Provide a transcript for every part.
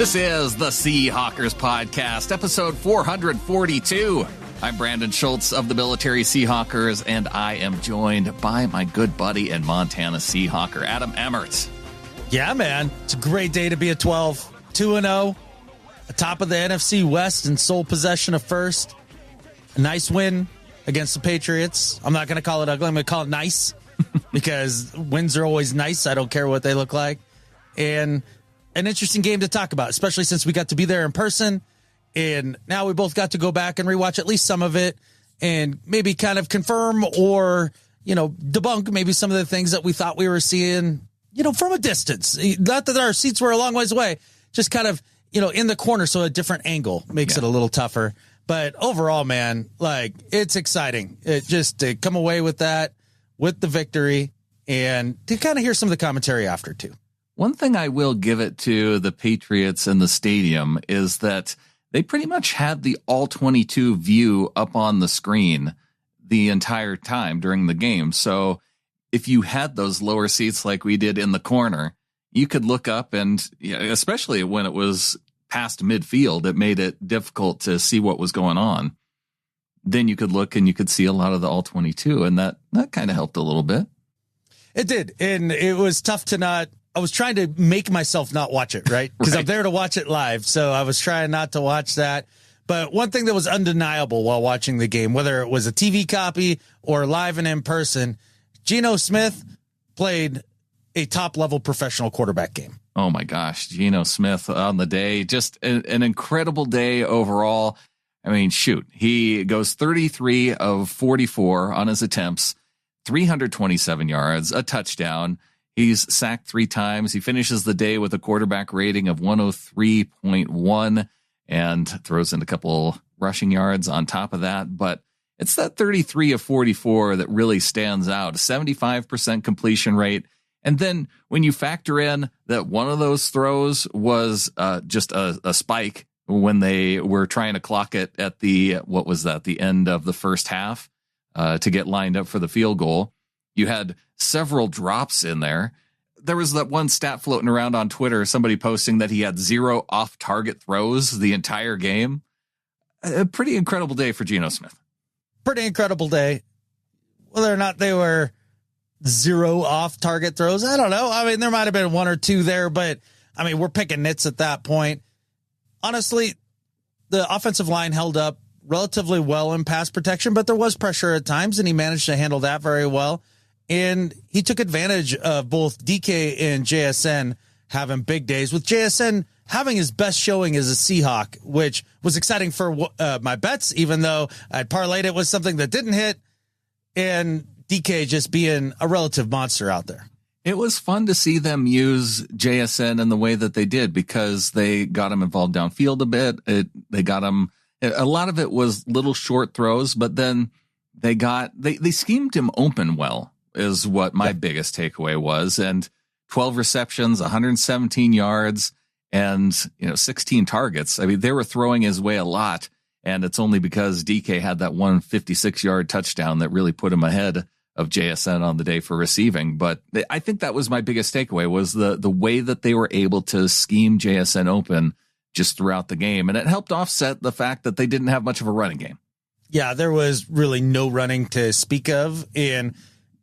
This is the Seahawkers Podcast, episode 442. I'm Brandon Schultz of the Military Seahawkers, and I am joined by my good buddy and Montana Seahawker, Adam Emmert. Yeah, man. It's a great day to be a 12, 2-0, atop of the NFC West in sole possession of first. A nice win against the Patriots. I'm not going to call it ugly. I'm going to call it nice because wins are always nice. I don't care what they look like. And an interesting game to talk about, especially since we got to be there in person. And now we both got to go back and rewatch at least some of it and maybe kind of confirm or, debunk maybe some of the things that we thought we were seeing, from a distance. Not that our seats were a long ways away, just kind of, in the corner. So a different angle makes it a little tougher. But overall, man, it's exciting. It just to come away with that, with the victory, and to kind of hear some of the commentary after, too. One thing I will give it to the Patriots in the stadium is that they pretty much had the all-22 view up on the screen the entire time during the game. So if you had those lower seats like we did in the corner, you could look up and, especially when it was past midfield, it made it difficult to see what was going on. Then you could look and you could see a lot of the all-22, and that kind of helped a little bit. It did, and it was tough to not. I was trying to make myself not watch it, right? Because I'm there to watch it live. So I was trying not to watch that. But one thing that was undeniable while watching the game, whether it was a TV copy or live and in person, Geno Smith played a top-level professional quarterback game. Oh, my gosh. Geno Smith on the day. Just an incredible day overall. I mean, shoot. He goes 33 of 44 on his attempts, 327 yards, a touchdown. He's sacked 3 times. He finishes the day with a quarterback rating of 103.1 and throws in a couple rushing yards on top of that. But it's that 33 of 44 that really stands out, 75% completion rate. And then when you factor in that one of those throws was just a spike when they were trying to clock it at the end of the first half to get lined up for the field goal. You had several drops in there. There was that one stat floating around on Twitter, somebody posting that he had 0 off-target throws the entire game. A pretty incredible day for Geno Smith. Pretty incredible day. Whether or not they were 0 off-target throws, I don't know. I mean, there might have been 1 or 2 there, but, I mean, we're picking nits at that point. Honestly, the offensive line held up relatively well in pass protection, but there was pressure at times, and he managed to handle that very well. And he took advantage of both DK and JSN having big days, with JSN having his best showing as a Seahawk, which was exciting for my bets, even though I parlayed it with something that didn't hit, and DK just being a relative monster out there. It was fun to see them use JSN in the way that they did because they got him involved downfield a bit. They got him. A lot of it was little short throws, but then they schemed him open well, is what my biggest takeaway was. And 12 receptions, 117 yards, and 16 targets. I mean, they were throwing his way a lot, and it's only because DK had that 156-yard touchdown that really put him ahead of JSN on the day for receiving. But I think that was my biggest takeaway, was the way that they were able to scheme JSN open just throughout the game. And it helped offset the fact that they didn't have much of a running game. Yeah, there was really no running to speak of. And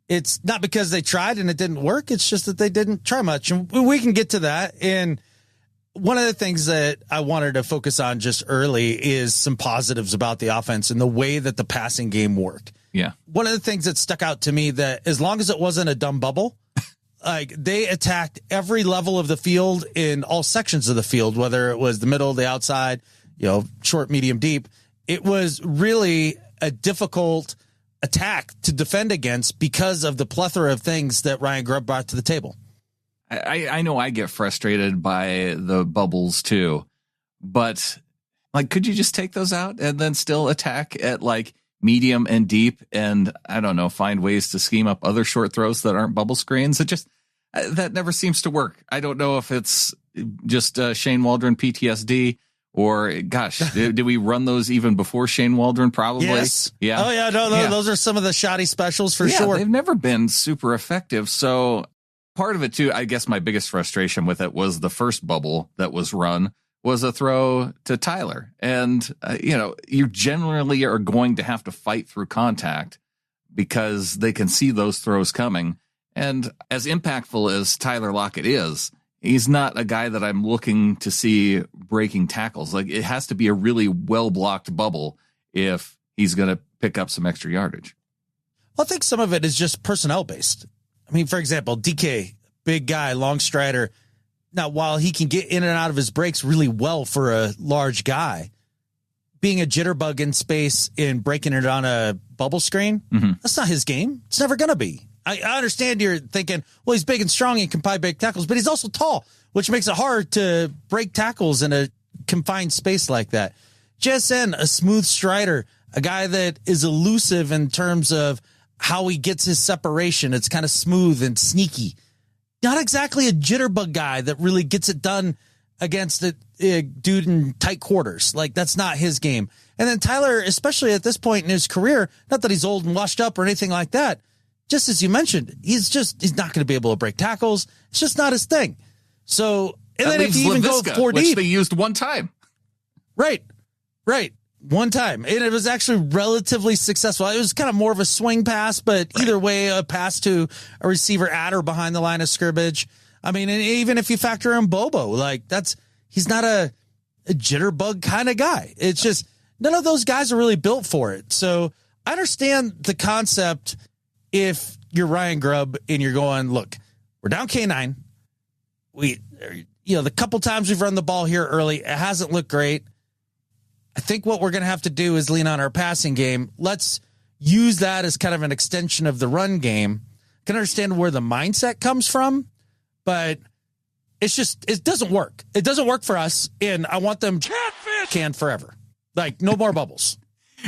it's not because they tried and it didn't work. It's just that they didn't try much. And we can get to that. And one of the things that I wanted to focus on just early is some positives about the offense and the way that the passing game worked. Yeah. One of the things that stuck out to me, that as long as it wasn't a dumb bubble, they attacked every level of the field in all sections of the field, whether it was the middle, the outside, short, medium, deep. It was really a difficult attack to defend against because of the plethora of things that Ryan Grubb brought to the table. I know I get frustrated by the bubbles too, but could you just take those out and then still attack at medium and deep, and I don't know, find ways to scheme up other short throws that aren't bubble screens? It just, that never seems to work. I don't know if it's just Shane Waldron PTSD, or gosh, did we run those even before Shane Waldron? Probably. Yes. Yeah. Oh yeah. No, those are some of the shoddy specials for sure. They've never been super effective. So part of it too, I guess my biggest frustration with it was the first bubble that was run was a throw to Tyler. And, you generally are going to have to fight through contact because they can see those throws coming. And as impactful as Tyler Lockett is, he's not a guy that I'm looking to see breaking tackles. Like, it has to be a really well-blocked bubble if he's going to pick up some extra yardage. Well, I think some of it is just personnel-based. I mean, for example, DK, big guy, long strider. Now, while he can get in and out of his breaks really well for a large guy, being a jitterbug in space and breaking it on a bubble screen, that's not his game. It's never going to be. I understand you're thinking, well, he's big and strong and can probably break tackles, but he's also tall, which makes it hard to break tackles in a confined space like that. Jaxon, a smooth strider, a guy that is elusive in terms of how he gets his separation. It's kind of smooth and sneaky. Not exactly a jitterbug guy that really gets it done against a dude in tight quarters. Like, that's not his game. And then Tyler, especially at this point in his career, not that he's old and washed up or anything like that, just as you mentioned, he's not going to be able to break tackles. It's just not his thing. So, and that then if you even go 4 deep, which they used one time. Right. One time. And it was actually relatively successful. It was kind of more of a swing pass, but either way, a pass to a receiver at or behind the line of scrimmage. I mean, and even if you factor in Bobo, like, he's not a jitterbug kind of guy. It's just none of those guys are really built for it. So I understand the concept if you're Ryan Grubb and you're going, look, we're down K9. The couple times we've run the ball here early, it hasn't looked great. I think what we're going to have to do is lean on our passing game. Let's use that as kind of an extension of the run game. I can understand where the mindset comes from, but it doesn't work. It doesn't work for us, and I want them canned forever. Like, no more bubbles.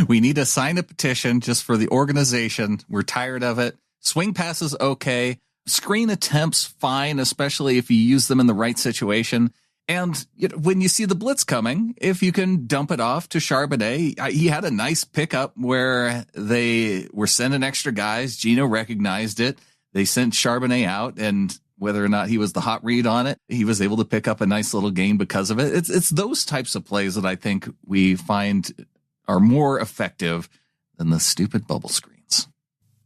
We need to sign a petition just for the organization. We're tired of it. Swing passes, okay. Screen attempts, fine, especially if you use them in the right situation. And when you see the blitz coming, if you can dump it off to Charbonnet, he had a nice pickup where they were sending extra guys. Geno recognized it. They sent Charbonnet out, and whether or not he was the hot read on it, he was able to pick up a nice little gain because of it. It's those types of plays that I think we find are more effective than the stupid bubble screens.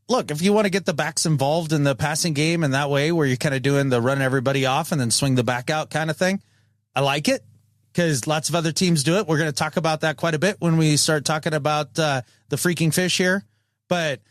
Look, if you want to get the backs involved in the passing game in that way, where you're kind of doing the run everybody off and then swing the back out kind of thing, I like it because lots of other teams do it. We're going to talk about that quite a bit when we start talking about the freaking fish here. But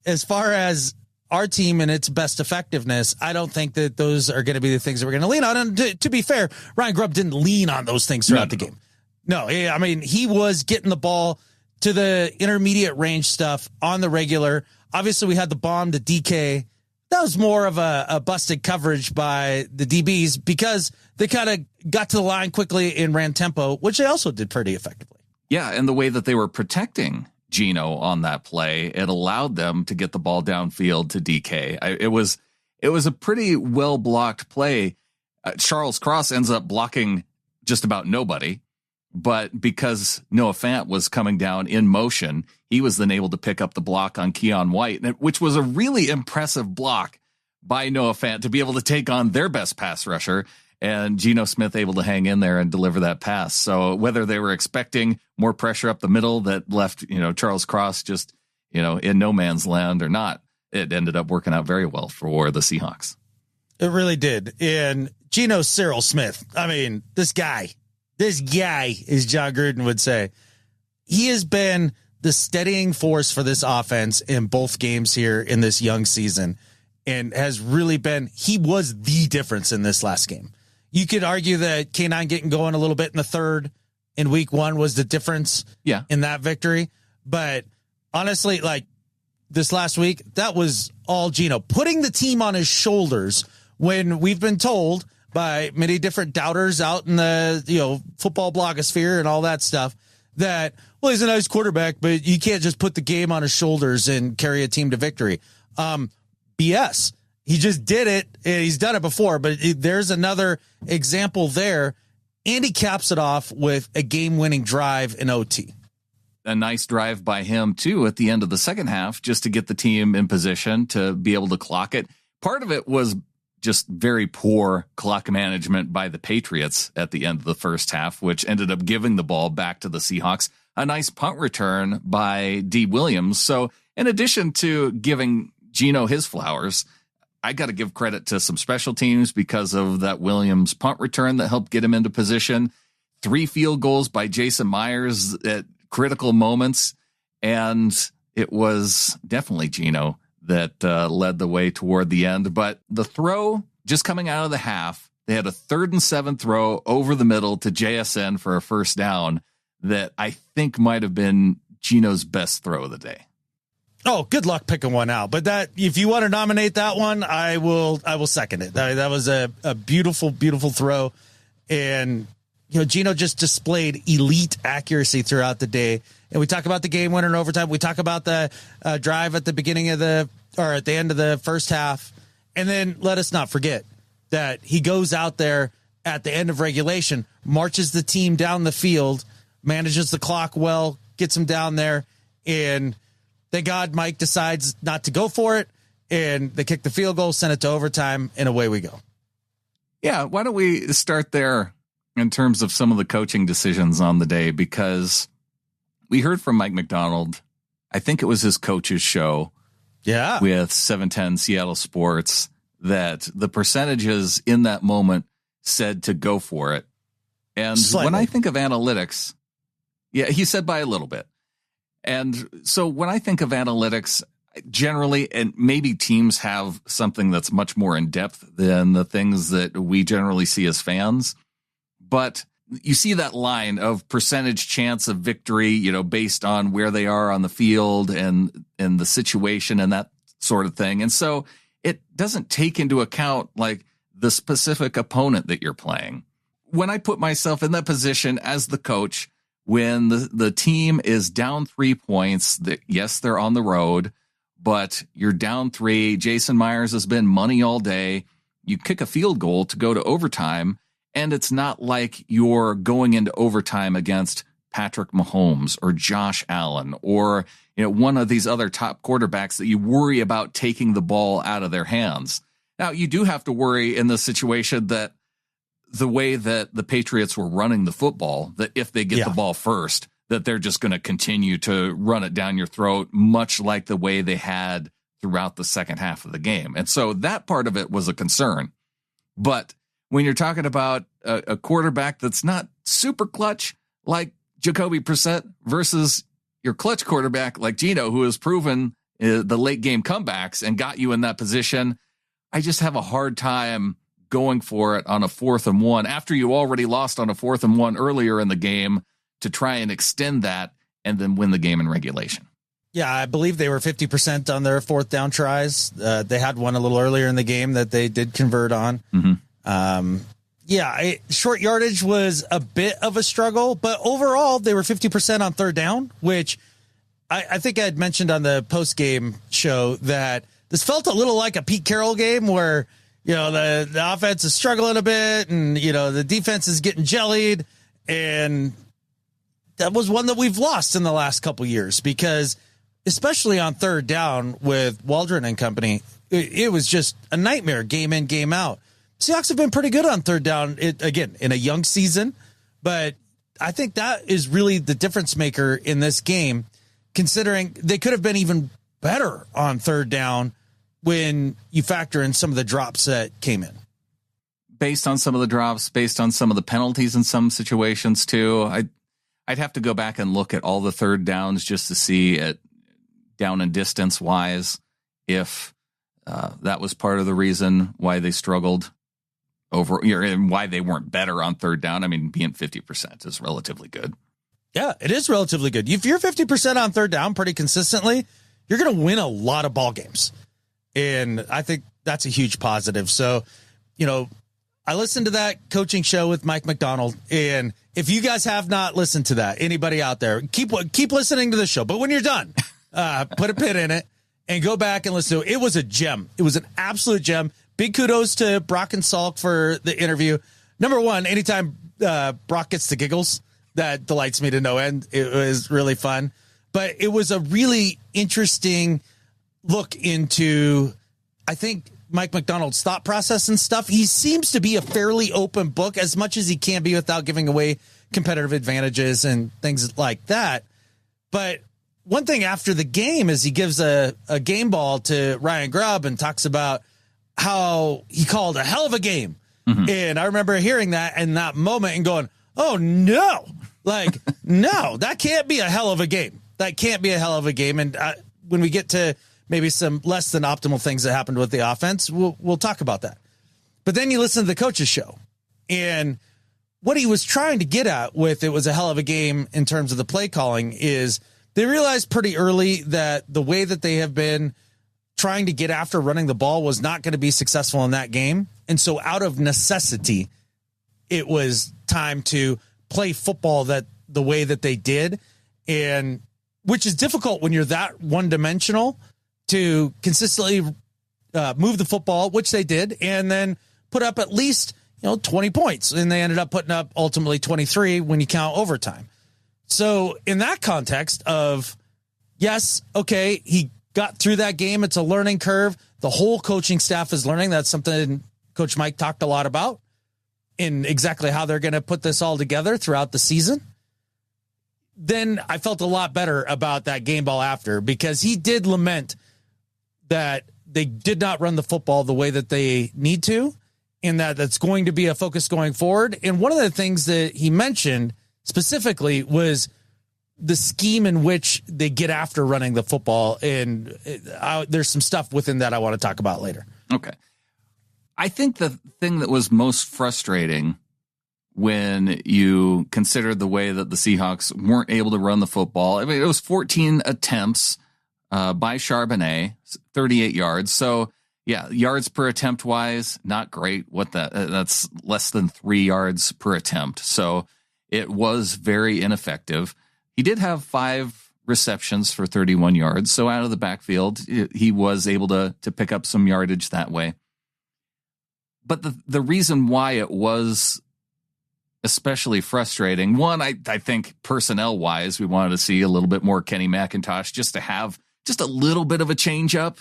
as far as our team and its best effectiveness, I don't think that those are going to be the things that we're going to lean on. And to be fair, Ryan Grubb didn't lean on those things throughout the game. No, I mean, he was getting the ball to the intermediate range stuff on the regular. Obviously, we had the bomb to DK. That was more of a busted coverage by the DBs because they kind of got to the line quickly and ran tempo, which they also did pretty effectively. Yeah, and the way that they were protecting Geno on that play, it allowed them to get the ball downfield to DK. It was a pretty well blocked play. Charles Cross ends up blocking just about nobody, but because Noah Fant was coming down in motion, he was then able to pick up the block on Keon White, which was a really impressive block by Noah Fant to be able to take on their best pass rusher, and Geno Smith able to hang in there and deliver that pass. So whether they were expecting more pressure up the middle that left, Charles Cross just, in no man's land or not, it ended up working out very well for the Seahawks. It really did. And Geno Cyril Smith, I mean, this guy, as John Gruden would say, he has been the steadying force for this offense in both games here in this young season, and has really been, he was the difference in this last game. You could argue that K9 getting going a little bit in the third in week one was the difference in that victory. But honestly, like this last week, that was all Geno putting the team on his shoulders when we've been told by many different doubters out in the, football blogosphere and all that stuff that, well, he's a nice quarterback, but you can't just put the game on his shoulders and carry a team to victory. BS. He just did it. He's done it before, but there's another example there. And he caps it off with a game-winning drive in OT. A nice drive by him, too, at the end of the second half, just to get the team in position to be able to clock it. Part of it was just very poor clock management by the Patriots at the end of the first half, which ended up giving the ball back to the Seahawks. A nice punt return by Dee Williams. So in addition to giving Geno his flowers, I got to give credit to some special teams because of that Williams punt return that helped get him into position. 3 field goals by Jason Myers at critical moments. And it was definitely Geno that led the way toward the end. But the throw just coming out of the half, they had a 3rd and 7 throw over the middle to JSN for a first down that I think might have been Geno's best throw of the day. Oh, good luck picking one out. But that, if you want to nominate that one, I will second it. That was a beautiful, beautiful throw. And, Geno just displayed elite accuracy throughout the day. And we talk about the game winner in overtime. We talk about the drive at the beginning of at the end of the first half. And then let us not forget that he goes out there at the end of regulation, marches the team down the field, manages the clock well, gets him down there. And thank God Mike decides not to go for it. And they kick the field goal, send it to overtime, and away we go. Yeah, why don't we start there in terms of some of the coaching decisions on the day? Because we heard from Mike McDonald, I think it was his coach's show with 710 Seattle Sports, that the percentages in that moment said to go for it. And when I think of analytics, he said by a little bit. And so when I think of analytics, generally, and maybe teams have something that's much more in depth than the things that we generally see as fans, but you see that line of percentage chance of victory, based on where they are on the field and the situation and that sort of thing. And so it doesn't take into account like the specific opponent that you're playing. When I put myself in that position as the coach, when the team is down 3 points, yes, they're on the road, but you're down 3. Jason Myers has been money all day. You kick a field goal to go to overtime, and it's not like you're going into overtime against Patrick Mahomes or Josh Allen or one of these other top quarterbacks that you worry about taking the ball out of their hands. Now, you do have to worry in this situation that the way that the Patriots were running the football, that if they get the ball first, that they're just going to continue to run it down your throat, much like the way they had throughout the second half of the game. And so that part of it was a concern. But when you're talking about a quarterback that's not super clutch like Jacoby Brissett versus your clutch quarterback like Geno, who has proven the late game comebacks and got you in that position, I just have a hard time going for it on a 4th and 1 after you already lost on a 4th and 1 earlier in the game to try and extend that and then win the game in regulation. Yeah, I believe they were 50% on their 4th down tries. They had one a little earlier in the game that they did convert on. Mm-hmm. Short yardage was a bit of a struggle, but overall they were 50% on 3rd down, which I think I had mentioned on the post-game show that this felt a little like a Pete Carroll game where the offense is struggling a bit and, the defense is getting jellied. And that was one that we've lost in the last couple years because especially on 3rd down with Waldron and company, it was just a nightmare game in, game out. Seahawks have been pretty good on 3rd down, again, in a young season. But I think that is really the difference maker in this game, considering they could have been even better on 3rd down when you factor in some of the drops that came in. Based on some of the drops, based on some of the penalties in some situations too. I'd have to go back and look at all the 3rd downs just to see it down and distance wise if that was part of the reason why they struggled over and why they weren't better on 3rd down. I mean, being 50% is relatively good. Yeah, it is relatively good. If you're 50% on 3rd down pretty consistently, you're going to win a lot of ball games. And I think that's a huge positive. So, I listened to that coaching show with Mike McDonald. And if you guys have not listened to that, anybody out there, keep listening to the show. But when you're done, put a pin in it and go back and listen to it. It was a gem. It was an absolute gem. Big kudos to Brock and Salk for the interview. Number one, anytime Brock gets the giggles, that delights me to no end. It was really fun. But it was a really interesting look into, I think, Mike Macdonald's thought process and stuff. He seems to be a fairly open book as much as he can be without giving away competitive advantages and things like that. But one thing after the game is he gives a game ball to Ryan Grubb and talks about how he called a hell of a game. Mm-hmm. And I remember hearing that in that moment and going, oh, no, like, no, that can't be a hell of a game. That can't be a hell of a game. And when we get to maybe some less than optimal things that happened with the offense, we'll talk about that. But then you listen to the coach's show, and what he was trying to get at with it was a hell of a game in terms of the play calling is they realized pretty early that the way that they have been trying to get after running the ball was not going to be successful in that game. And so out of necessity, it was time to play football that the way that they did, and which is difficult when you're that one-dimensional, to consistently move the football, which they did, and then put up at least 20 points. And they ended up putting up ultimately 23 when you count overtime. So in that context of, yes, okay, he got through that game. It's a learning curve. The whole coaching staff is learning. That's something Coach Mike talked a lot about in exactly how they're going to put this all together throughout the season. Then I felt a lot better about that game ball after, because he did lament that they did not run the football the way that they need to, and that's going to be a focus going forward. And one of the things that he mentioned specifically was the scheme in which they get after running the football. And there's some stuff within that I want to talk about later. Okay. I think the thing that was most frustrating when you consider the way that the Seahawks weren't able to run the football, I mean, it was 14 attempts by Charbonnet, 38 yards. So, yeah, yards per attempt wise, not great. That's less than 3 yards per attempt. So it was very ineffective. He did have 5 receptions for 31 yards. So out of the backfield, he was able to pick up some yardage that way. But the reason why it was especially frustrating, one, I think personnel wise, we wanted to see a little bit more Kenny McIntosh just to have just a little bit of a change up.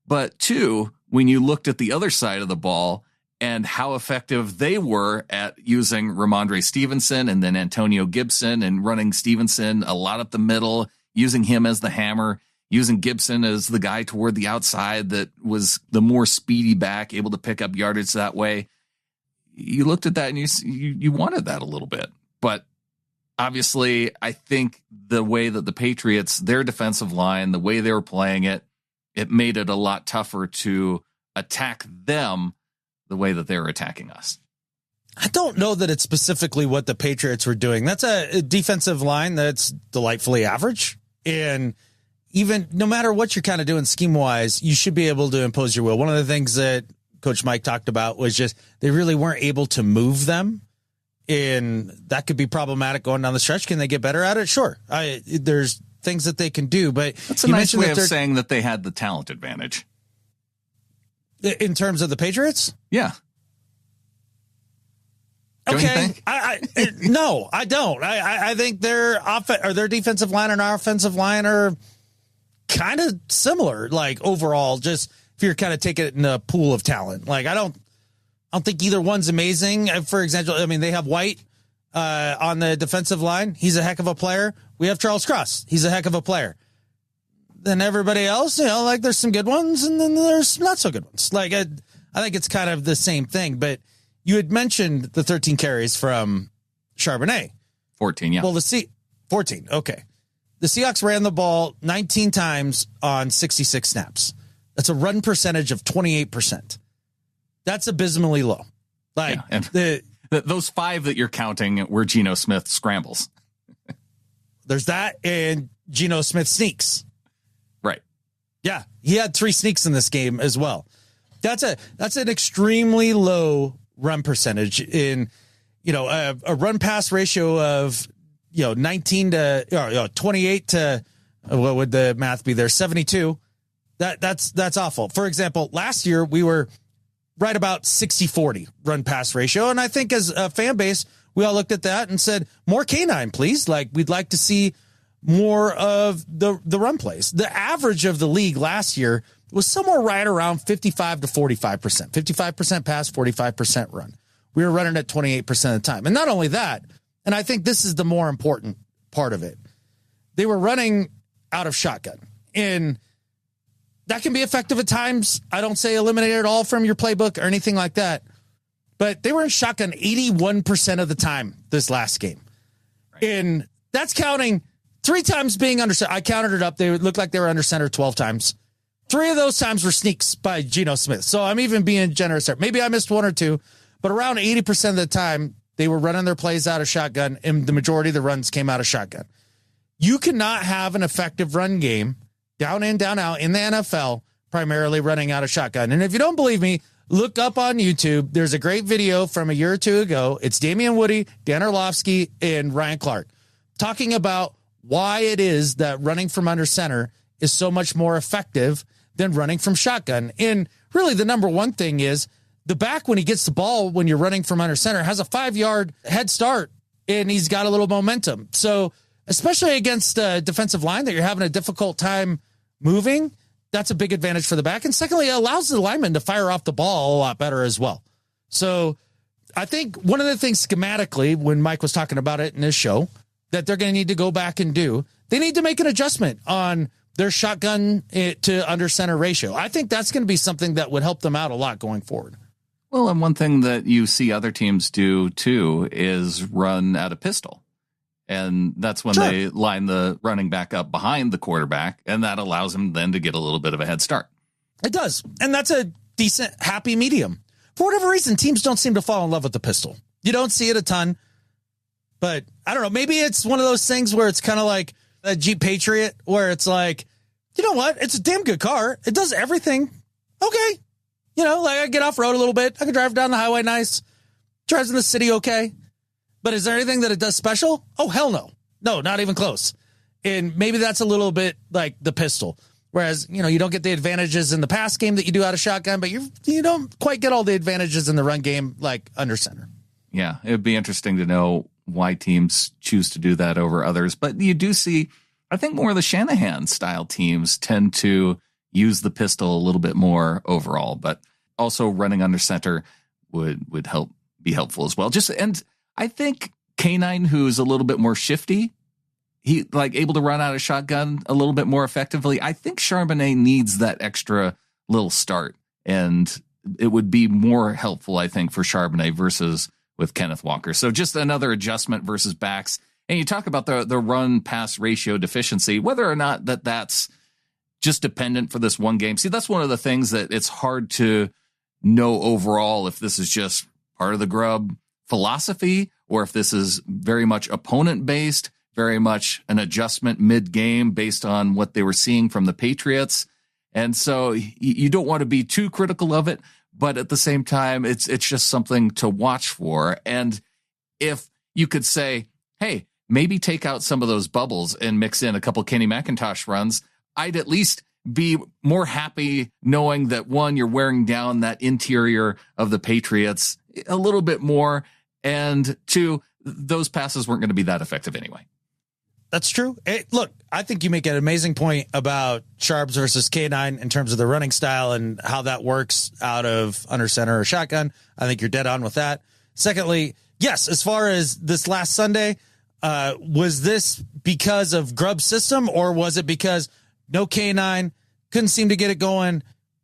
But two, when you looked at the other side of the ball and how effective they were at using Ramondre Stevenson and then Antonio Gibson, and running Stevenson a lot up the middle, using him as the hammer, using Gibson as the guy toward the outside that was the more speedy back, able to pick up yardage that way. You looked at that and you wanted that a little bit. But obviously, I think the way that the Patriots, their defensive line, the way they were playing it, it made it a lot tougher to attack them the way that they were attacking us. I don't know that it's specifically what the Patriots were doing. That's a defensive line that's delightfully average. And even no matter what you're kind of doing scheme wise, you should be able to impose your will. One of the things that Coach Mike talked about was just they really weren't able to move them. And that could be problematic going down the stretch. Can they get better at it? Sure. There's things that they can do, but that's a nice way of saying that they had the talent advantage. In terms of the Patriots? Yeah. Okay. No, I don't. I think their defensive line and our offensive line are kind of similar, like overall, just if you're kind of taking it in a pool of talent. Like I don't think either one's amazing. For example, I mean, they have White on the defensive line. He's a heck of a player. We have Charles Cross. He's a heck of a player. Then everybody else, like there's some good ones and then there's not so good ones. Like I think it's kind of the same thing, but you had mentioned the 13 carries from Charbonnet. 14, yeah. Well, 14. Okay. The Seahawks ran the ball 19 times on 66 snaps. That's a run percentage of 28%. That's abysmally low. Like and those 5 that you're counting were Geno Smith scrambles. There's that and Geno Smith sneaks. Right. Yeah. He had 3 sneaks in this game as well. That's an extremely low run percentage in, a run pass ratio of, 19 to 28 to what would the math be there? 72. That's awful. For example, last year we were right about 60-40 run pass ratio. And I think as a fan base, we all looked at that and said, more canine, please. Like we'd like to see more of the run plays. The average of the league last year was somewhere right around 55 to 45%. 55% pass, 45% run. We were running at 28% of the time. And not only that, and I think this is the more important part of it, they were running out of shotgun. And that can be effective at times. I don't say eliminate it all from your playbook or anything like that. But they were in shotgun 81% of the time this last game. Right. And that's counting 3 times being under center. I counted it up. They looked like they were under center 12 times. 3 of those times were sneaks by Geno Smith. So I'm even being generous there. Maybe I missed 1 or 2, but around 80% of the time, they were running their plays out of shotgun, and the majority of the runs came out of shotgun. You cannot have an effective run game down in, down out in the NFL, primarily running out of shotgun. And if you don't believe me, look up on YouTube. There's a great video from a year or 2 ago. It's Damian Woody, Dan Orlovsky, and Ryan Clark talking about why it is that running from under center is so much more effective than running from shotgun. And really the number one thing is the back, when he gets the ball, when you're running from under center, has a 5-yard head start and he's got a little momentum. So especially against a defensive line that you're having a difficult time moving, that's a big advantage for the back. And secondly, it allows the lineman to fire off the ball a lot better as well. So I think one of the things schematically, when Mike was talking about it in his show, that they're going to need to go back and do, they need to make an adjustment on their shotgun to under center ratio. I think that's going to be something that would help them out a lot going forward. Well, and one thing that you see other teams do too is run out of pistol. And that's when they line the running back up behind the quarterback, and that allows him then to get a little bit of a head start. It does. And that's a decent, happy medium. For whatever reason, teams don't seem to fall in love with the pistol. You don't see it a ton. But I don't know, maybe it's one of those things where it's kind of like a Jeep Patriot, where it's like, you know what? It's a damn good car. It does everything. Okay. You know, like I get off road a little bit. I can drive down the highway nice. Drives in the city okay. But is there anything that it does special? Oh, hell no. No, not even close. And maybe that's a little bit like the pistol. Whereas, you know, you don't get the advantages in the pass game that you do out of shotgun, but you don't quite get all the advantages in the run game like under center. Yeah, it would be interesting to know why teams choose to do that over others. But you do see, I think more of the Shanahan style teams tend to use the pistol a little bit more overall, but also running under center would be helpful as well. And I think K9, who's a little bit more shifty, he like able to run out of shotgun a little bit more effectively. I think Charbonnet needs that extra little start, and it would be more helpful, I think, for Charbonnet versus with Kenneth Walker. So just another adjustment versus backs. And you talk about the run pass ratio deficiency, whether or not that's just dependent for this one game. See, that's one of the things that it's hard to know overall if this is just part of the Grubb philosophy or if this is very much opponent based, very much an adjustment mid-game based on what they were seeing from the Patriots. And so you don't want to be too critical of it, but at the same time, it's just something to watch for. And if you could say, hey, maybe take out some of those bubbles and mix in a couple Kenny McIntosh runs, I'd at least be more happy knowing that, one, you're wearing down that interior of the Patriots a little bit more, and two, those passes weren't going to be that effective anyway. That's true. Look, I think you make an amazing point about Sharps versus K9 in terms of the running style and how that works out of under center or shotgun. I think you're dead on with that. Secondly, yes, as far as this last Sunday, was this because of Grubb's system, or was it because no K9, couldn't seem to get it going,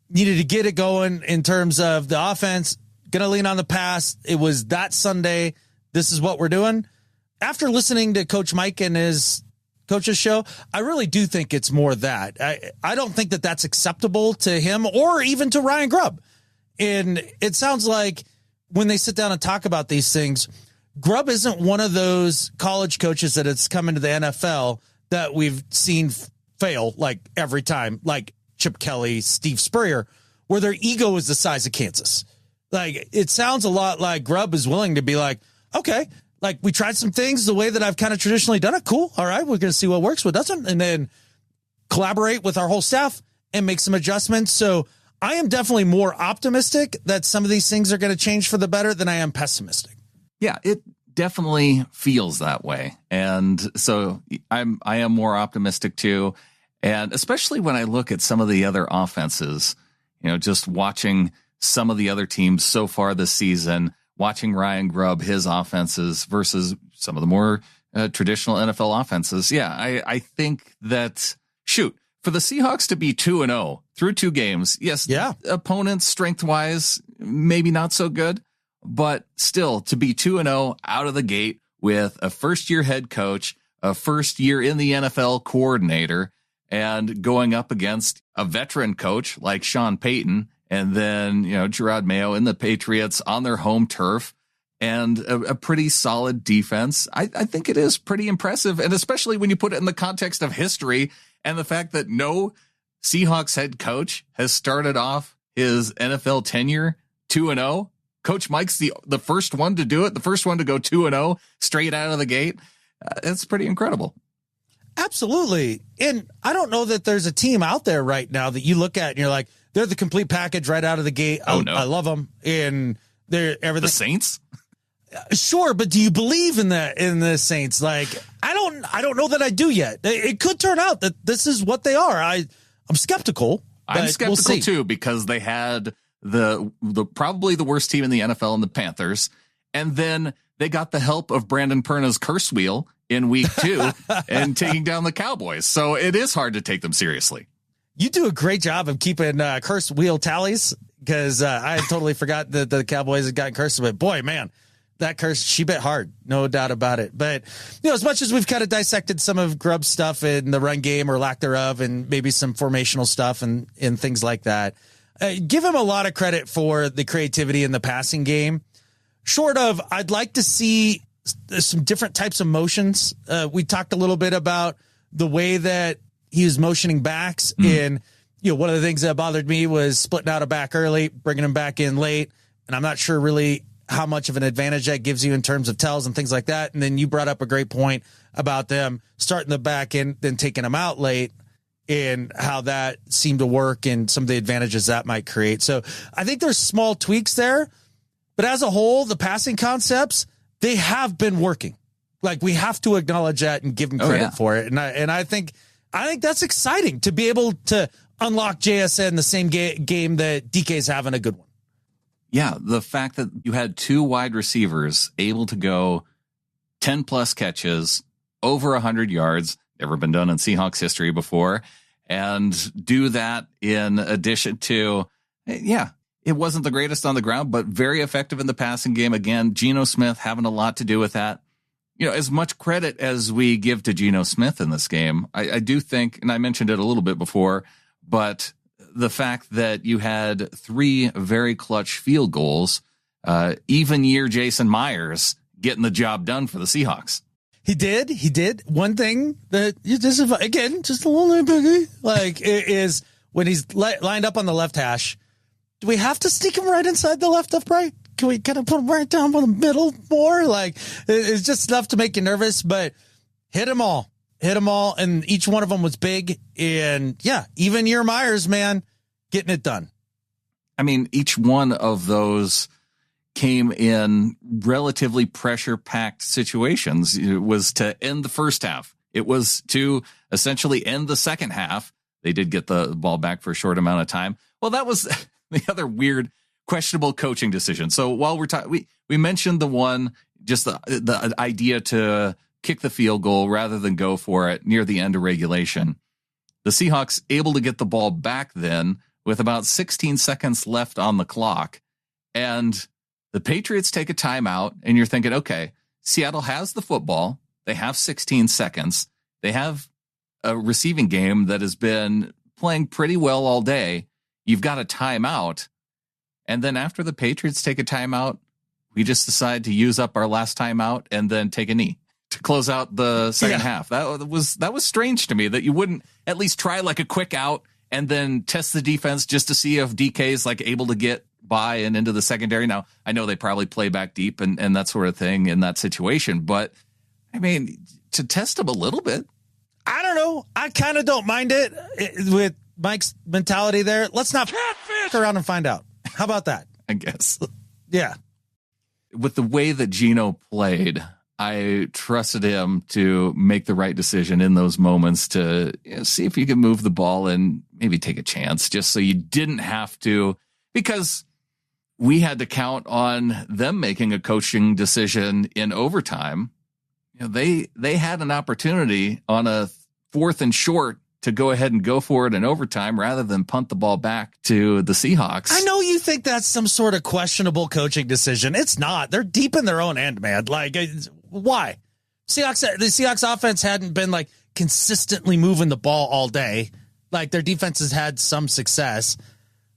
needed to get it going in terms of the offense, going to lean on the pass? It was that Sunday. This is what we're doing. After listening to Coach Mike and his coach's show, I really do think it's more that. I don't think that that's acceptable to him or even to Ryan Grubb. And it sounds like when they sit down and talk about these things, Grubb isn't one of those college coaches that has come into the NFL that we've seen fail like every time, like Chip Kelly, Steve Spurrier, where their ego is the size of Kansas. Like, it sounds a lot like Grubb is willing to be like, okay, like we tried some things the way that I've kind of traditionally done it. Cool. All right. We're going to see what works, what doesn't, and then collaborate with our whole staff and make some adjustments. So I am definitely more optimistic that some of these things are going to change for the better than I am pessimistic. Yeah, it definitely feels that way. And so I am more optimistic too. And especially when I look at some of the other offenses, just watching some of the other teams so far this season, watching Ryan Grubb, his offenses versus some of the more traditional NFL offenses. Yeah, I think that, for the Seahawks to be 2-0 through 2 games, yes, opponents strength-wise, maybe not so good, but still to be 2-0 out of the gate with a first-year head coach, a first-year in the NFL coordinator, and going up against a veteran coach like Sean Payton, and then, Gerard Mayo and the Patriots on their home turf, and a pretty solid defense. I think it is pretty impressive, and especially when you put it in the context of history and the fact that no Seahawks head coach has started off his NFL tenure 2-0. Coach Mike's the first one to do it, the first one to go 2-0 straight out of the gate. It's pretty incredible. Absolutely. And I don't know that there's a team out there right now that you look at and you're like, they're the complete package right out of the gate. Oh, no. I love them. And they're everything. The Saints? Sure, but do you believe in the Saints? Like, I don't know that I do yet. It could turn out that this is what they are. I'm skeptical. I'm skeptical too, because they had the probably the worst team in the NFL in the Panthers, and then they got the help of Brandon Perna's curse wheel in week 2 and taking down the Cowboys. So it is hard to take them seriously. You do a great job of keeping curse wheel tallies, because I totally forgot that the Cowboys had gotten cursed. But boy, man, that curse, she bit hard, no doubt about it. But, as much as we've kind of dissected some of Grubb's stuff in the run game or lack thereof, and maybe some formational stuff and things like that, give him a lot of credit for the creativity in the passing game. Short of, I'd like to see some different types of motions. We talked a little bit about the way that he was motioning backs. And, one of the things that bothered me was splitting out a back early, bringing him back in late. And I'm not sure really how much of an advantage that gives you in terms of tells and things like that. And then you brought up a great point about them starting the back and then taking them out late, and how that seemed to work and some of the advantages that might create. So I think there's small tweaks there, but as a whole, the passing concepts, they have been working. Like, we have to acknowledge that and give them credit for it. And I think that's exciting to be able to unlock JSN the same game that DK's having a good one. Yeah, the fact that you had 2 wide receivers able to go 10 plus catches, over 100 yards, never been done in Seahawks history before, and do that in addition to, it wasn't the greatest on the ground, but very effective in the passing game. Again, Geno Smith having a lot to do with that. As much credit as we give to Geno Smith in this game, I do think, and I mentioned it a little bit before, but the fact that you had 3 very clutch field goals, even year Jason Myers getting the job done for the Seahawks. He did. One thing that just a little bit like is when he's lined up on the left hash. Do we have to sneak him right inside the left right? Can we kind of put him right down in the middle more? Like, it's just enough to make you nervous, but hit them all, and each one of them was big. And even year Myers, man, getting it done. I mean, each one of those came in relatively pressure-packed situations. It was to end the first half. It was to essentially end the second half. They did get the ball back for a short amount of time. Well, that was the other weird, questionable coaching decision. So while we're talking, we mentioned the one, just the idea to kick the field goal rather than go for it near the end of regulation. The Seahawks able to get the ball back then with about 16 seconds left on the clock. And the Patriots take a timeout, and you're thinking, okay, Seattle has the football. They have 16 seconds. They have a receiving game that has been playing pretty well all day. You've got a timeout. And then after the Patriots take a timeout, we just decide to use up our last timeout and then take a knee to close out the second half. That was strange to me, that you wouldn't at least try like a quick out and then test the defense just to see if DK is like able to get by and into the secondary. Now, I know they probably play back deep and that sort of thing in that situation, but I mean, to test them a little bit. I don't know. I kind of don't mind it with Mike's mentality there. Let's not f around and find out. How about that? I guess. Yeah. With the way that Geno played, I trusted him to make the right decision in those moments to see if you could move the ball and maybe take a chance just so you didn't have to, because we had to count on them making a coaching decision in overtime. They had an opportunity on a 4th and short to go ahead and go for it in overtime rather than punt the ball back to the Seahawks. I know you think that's some sort of questionable coaching decision. It's not. They're deep in their own end, man. Like, why? The Seahawks offense hadn't been like consistently moving the ball all day. Like, their defense has had some success.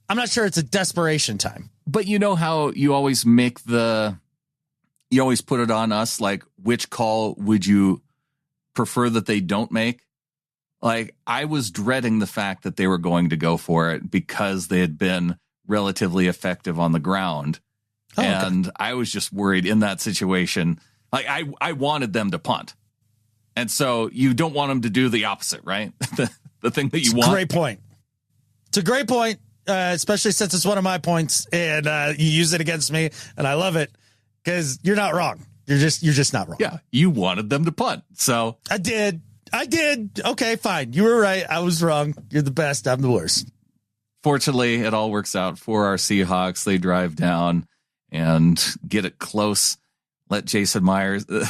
I'm not sure it's a desperation time. But you know how you always you always put it on us, like, which call would you prefer that they don't make? Like, I was dreading the fact that they were going to go for it because they had been relatively effective on the ground. Oh, and okay. I was just worried in that situation. Like, I wanted them to punt. And so you don't want them to do the opposite, right? the thing that you want. Great point. It's a great point, especially since it's one of my points and you use it against me. And I love it because you're not wrong. You're just not wrong. Yeah. You wanted them to punt. So I did. Okay, fine. You were right. I was wrong. You're the best. I'm the worst. Fortunately, it all works out for our Seahawks. They drive down and get it close. Let Jason Myers. The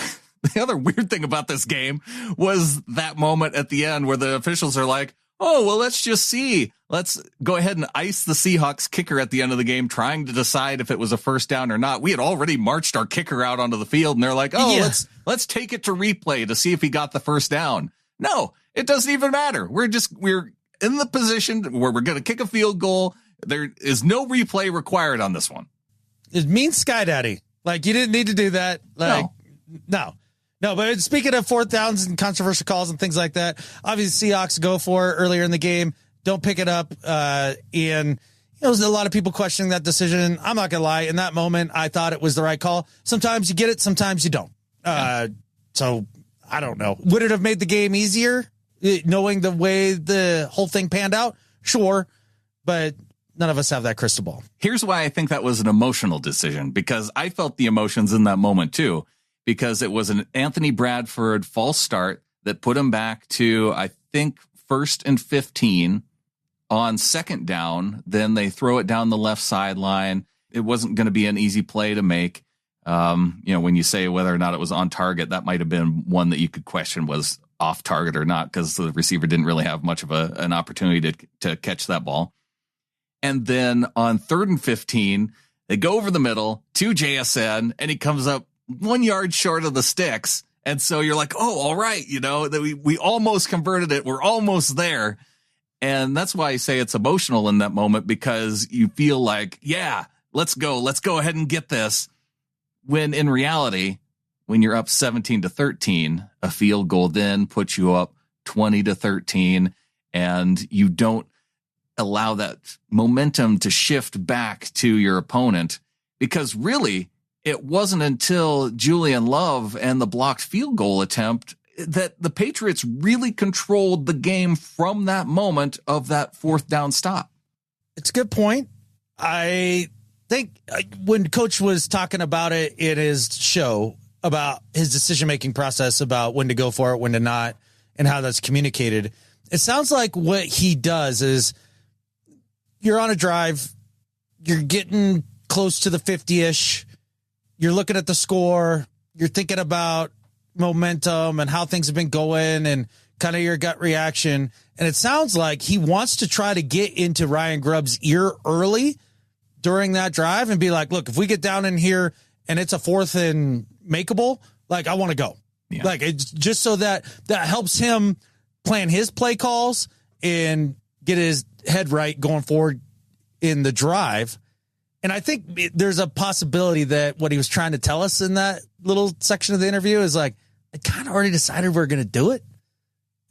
other weird thing about this game was that moment at the end where the officials are like, oh, well, let's just see. Let's go ahead and ice the Seahawks kicker at the end of the game, trying to decide if it was a first down or not. We had already marched our kicker out onto the field, and they're like, oh, yeah, let's take it to replay to see if he got the first down. No, it doesn't even matter. We're in the position where we're going to kick a field goal. There is no replay required on this one. It means Sky Daddy. Like, you didn't need to do that. Like, no. But speaking of 4th downs and controversial calls and things like that, obviously Seahawks go for it earlier in the game. Don't pick it up. And there's a lot of people questioning that decision. I'm not going to lie. In that moment, I thought it was the right call. Sometimes you get it. Sometimes you don't. So I don't know. Would it have made the game easier knowing the way the whole thing panned out? Sure. But none of us have that crystal ball. Here's why I think that was an emotional decision, because I felt the emotions in that moment too, because it was an Anthony Bradford false start that put him back to, I think, 1st and 15 on 2nd down. Then they throw it down the left sideline. It wasn't going to be an easy play to make. When you say whether or not it was on target, that might have been one that you could question was off target or not, because the receiver didn't really have much of an opportunity to catch that ball. And then on 3rd and 15, they go over the middle to JSN, and he comes up 1 yard short of the sticks. And so you're like, oh, all right. That we almost converted it. We're almost there. And that's why I say it's emotional in that moment, because you feel like, yeah, let's go ahead and get this. When in reality, when you're up 17-13, a field goal then puts you up 20-13, and you don't allow that momentum to shift back to your opponent, because really it wasn't until Julian Love and the blocked field goal attempt that the Patriots really controlled the game from that moment of that 4th down stop. It's a good point. I think when Coach was talking about it in his show about his decision-making process, about when to go for it, when to not, and how that's communicated, it sounds like what he does is you're on a drive, you're getting close to the 50-ish, you're looking at the score, you're thinking about momentum and how things have been going and kind of your gut reaction. And it sounds like he wants to try to get into Ryan Grubb's ear early during that drive and be like, look, if we get down in here and it's a 4th and makeable, like, I want to go. Yeah. Like, it's just so that helps him plan his play calls and get his head right going forward in the drive. And I think there's a possibility that what he was trying to tell us in that little section of the interview is like, I kind of already decided we're going to do it.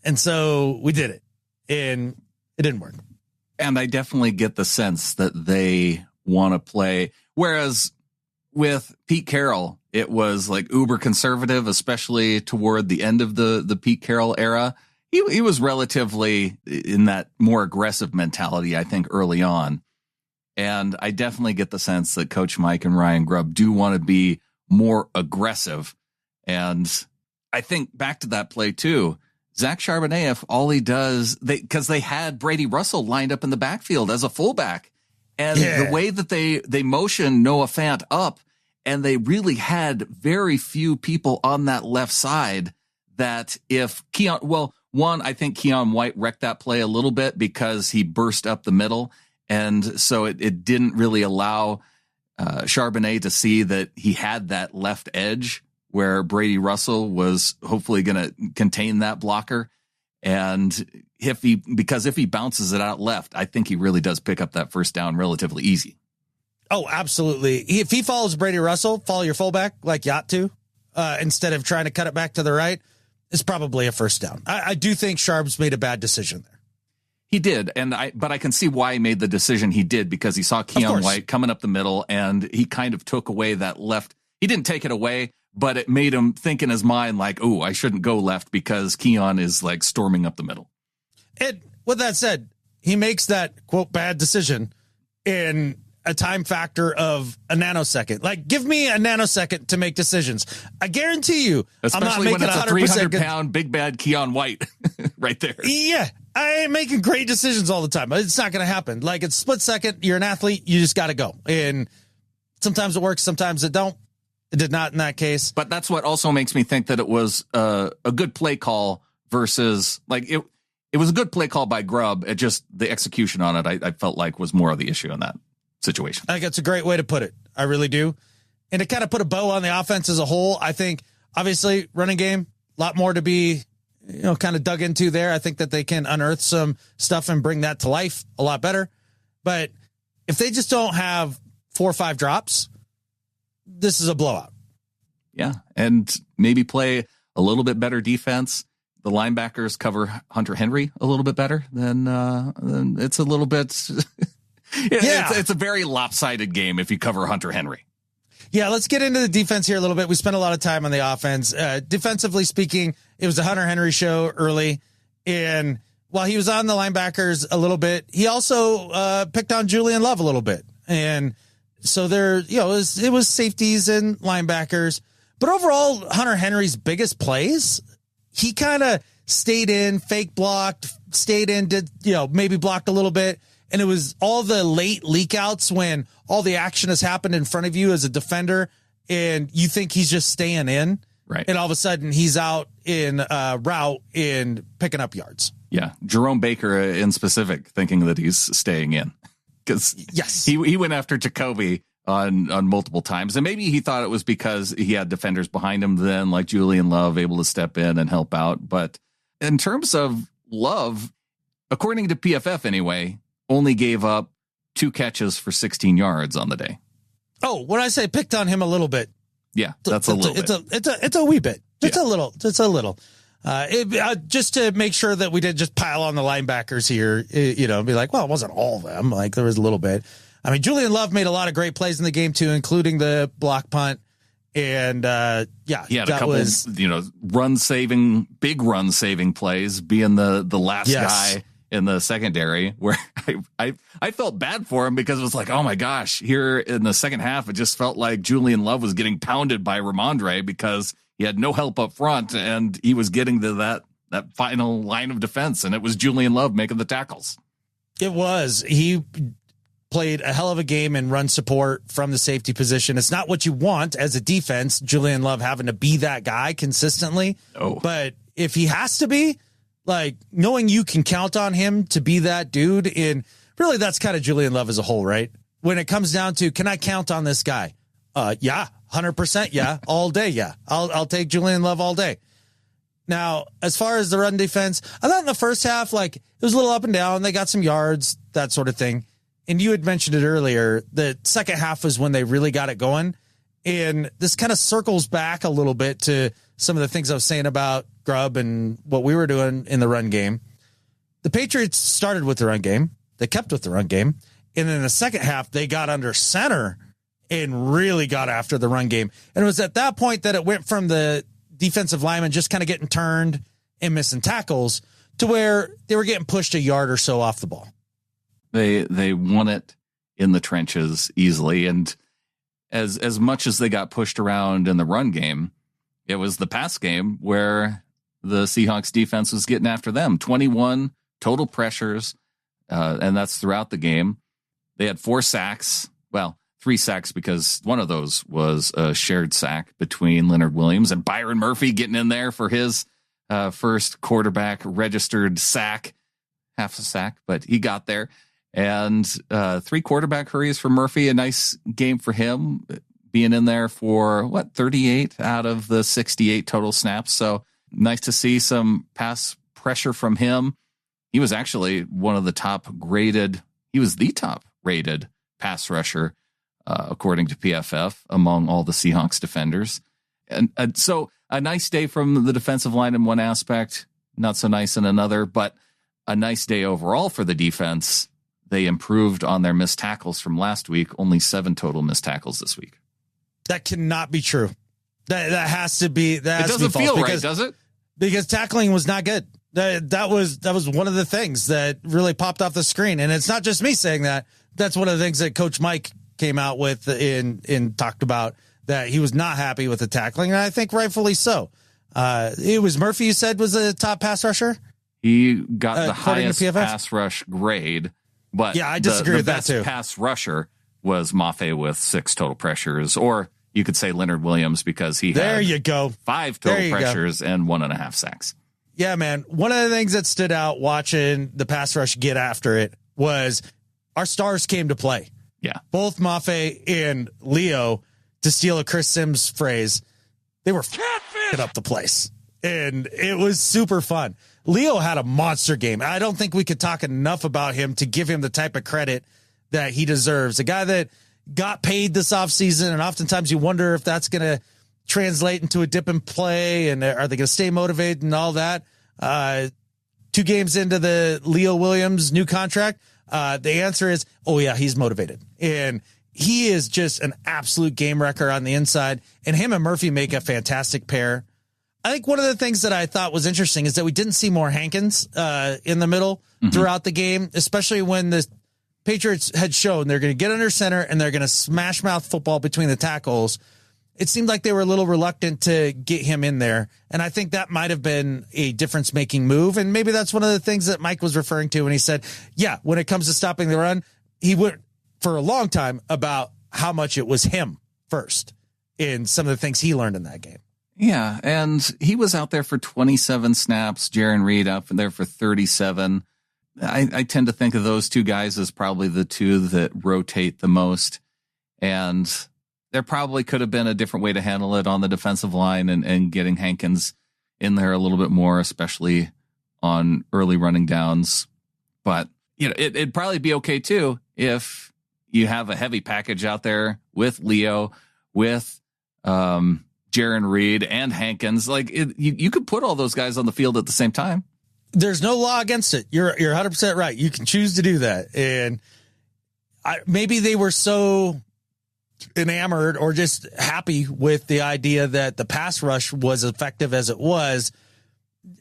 And so we did it, and it didn't work. And I definitely get the sense that they want to play. Whereas with Pete Carroll, it was like uber conservative, especially toward the end of the Pete Carroll era. He was relatively in that more aggressive mentality, I think, early on. And I definitely get the sense that Coach Mike and Ryan Grubb do want to be more aggressive. And I think back to that play too. Zach Charbonnet, if all he does, because they had Brady Russell lined up in the backfield as a fullback, and the way that they motioned Noah Fant up, and they really had very few people on that left side. That if I think Keon White wrecked that play a little bit because he burst up the middle, and so it didn't really allow Charbonnet to see that he had that left edge where Brady Russell was hopefully going to contain that blocker. And if he bounces it out left, I think he really does pick up that first down relatively easy. Oh, absolutely. If he follows Brady Russell, follow your fullback like you ought to, instead of trying to cut it back to the right, it's probably a first down. I do think Sharps made a bad decision there. He did, but I can see why he made the decision he did, because he saw Keon White coming up the middle, and he kind of took away that left. He didn't take it away, but it made him think in his mind like, oh, I shouldn't go left because Keon is like storming up the middle. And with that said, he makes that, quote, bad decision in a time factor of a nanosecond. Like, give me a nanosecond to make decisions. I guarantee you, especially I'm not making when it's a 300-pound big bad Keon White right there. Yeah, I ain't making great decisions all the time. It's not going to happen. Like, it's split second. You're an athlete. You just got to go. And sometimes it works. Sometimes it don't. It did not in that case. But that's what also makes me think that it was a good play call versus like it was a good play call by Grubb. It just the execution on it, I felt like was more of the issue in that situation. I think it's a great way to put it. I really do. And to kind of put a bow on the offense as a whole, I think obviously running game, a lot more to be, kind of dug into there. I think that they can unearth some stuff and bring that to life a lot better. But if they just don't have 4 or 5 drops, this is a blowout. Yeah. And maybe play a little bit better defense. The linebackers cover Hunter Henry a little bit better then it's a little bit. It's a very lopsided game if you cover Hunter Henry. Yeah, let's get into the defense here a little bit. We spent a lot of time on the offense. Defensively speaking, it was a Hunter Henry show early. And while he was on the linebackers a little bit, he also picked on Julian Love a little bit. And so there, it was safeties and linebackers. But overall, Hunter Henry's biggest plays, he kind of stayed in, fake blocked, stayed in, did, maybe blocked a little bit. And it was all the late leak outs when all the action has happened in front of you as a defender and you think he's just staying in. Right. And all of a sudden he's out in route and picking up yards. Yeah. Jerome Baker in specific thinking that he's staying in because he went after Jacoby on multiple times. And maybe he thought it was because he had defenders behind him then like Julian Love able to step in and help out. But in terms of Love, according to PFF anyway, only gave up 2 catches for 16 yards on the day. Oh, when I say picked on him a little bit. Yeah, that's a little bit. It's a wee bit. It's a little. Just to make sure that we didn't just pile on the linebackers here, be like, well, it wasn't all of them. Like there was a little bit. I mean, Julian Love made a lot of great plays in the game too, including the block punt. And he had a couple, big run saving plays, being the last guy in the secondary, where I felt bad for him because it was like, oh my gosh, here in the second half, it just felt like Julian Love was getting pounded by Ramondre because he had no help up front and he was getting to that final line of defense, and it was Julian Love making the tackles. It was. He played a hell of a game in run support from the safety position. It's not what you want as a defense, Julian Love having to be that guy consistently. Oh. But if he has to be, like, knowing you can count on him to be that dude, and really that's kind of Julian Love as a whole, right? When it comes down to, can I count on this guy? Yeah, 100%. Yeah, all day. Yeah, I'll take Julian Love all day. Now, as far as the run defense, I thought in the first half, like, it was a little up and down. They got some yards, that sort of thing. And you had mentioned it earlier. The second half was when they really got it going. And this kind of circles back a little bit to some of the things I was saying about Grubb and what we were doing in the run game. The Patriots started with the run game. They kept with the run game. And in the second half, they got under center and really got after the run game. And it was at that point that it went from the defensive linemen just kind of getting turned and missing tackles to where they were getting pushed a yard or so off the ball. They won it in the trenches easily. And as much as they got pushed around in the run game, it was the pass game where the Seahawks defense was getting after them. 21 total pressures, and that's throughout the game. They had 4 sacks. Well, 3 sacks because one of those was a shared sack between Leonard Williams and Byron Murphy getting in there for his first quarterback registered sack. Half a sack, but he got there. And 3 quarterback hurries for Murphy. A nice game for him, being in there for 38 out of the 68 total snaps. So nice to see some pass pressure from him. He was actually one of the top rated. He was the top rated pass rusher, according to PFF, among all the Seahawks defenders. And so a nice day from the defensive line in one aspect, not so nice in another, but a nice day overall for the defense. They improved on their missed tackles from last week, only 7 total missed tackles this week. That cannot be true. That has to be. That it doesn't feel right, does it? Because tackling was not good. That was one of the things that really popped off the screen. And it's not just me saying that. That's one of the things that Coach Mike came out with and talked about, that he was not happy with the tackling. And I think rightfully so. It was Murphy, you said, was a top pass rusher? He got the highest pass rush grade. But yeah, I disagree with that too. The best pass rusher was Mafe with 6 total pressures, or you could say Leonard Williams because he had 5 total pressures and 1.5 sacks. Yeah, man. One of the things that stood out watching the pass rush get after it was our stars came to play. Yeah. Both Mafe and Leo, to steal a Chris Sims phrase, they were f***ing up the place. And it was super fun. Leo had a monster game. I don't think we could talk enough about him to give him the type of credit that he deserves. A guy that got paid this offseason, and oftentimes you wonder if that's going to translate into a dip in play, and are they going to stay motivated and all that. 2 games into the Leo Williams new contract, the answer is, oh yeah, he's motivated. And he is just an absolute game wrecker on the inside, and him and Murphy make a fantastic pair. I think one of the things that I thought was interesting is that we didn't see more Hankins in the middle throughout the game, especially when the Patriots had shown they're going to get under center and they're going to smash mouth football between the tackles. It seemed like they were a little reluctant to get him in there. And I think that might have been a difference making move. And maybe that's one of the things that Mike was referring to when he said, yeah, when it comes to stopping the run, he went for a long time about how much it was him first in some of the things he learned in that game. Yeah, and he was out there for 27 snaps. Jaron Reed out there for 37. I tend to think of those 2 guys as probably the 2 that rotate the most. And there probably could have been a different way to handle it on the defensive line and getting Hankins in there a little bit more, especially on early running downs. But it'd probably be okay too if you have a heavy package out there with Leo, with Jaron Reed and Hankins. You could put all those guys on the field at the same time. There's no law against it. You're 100% right. You can choose to do that. And maybe they were so enamored or just happy with the idea that the pass rush was effective as it was,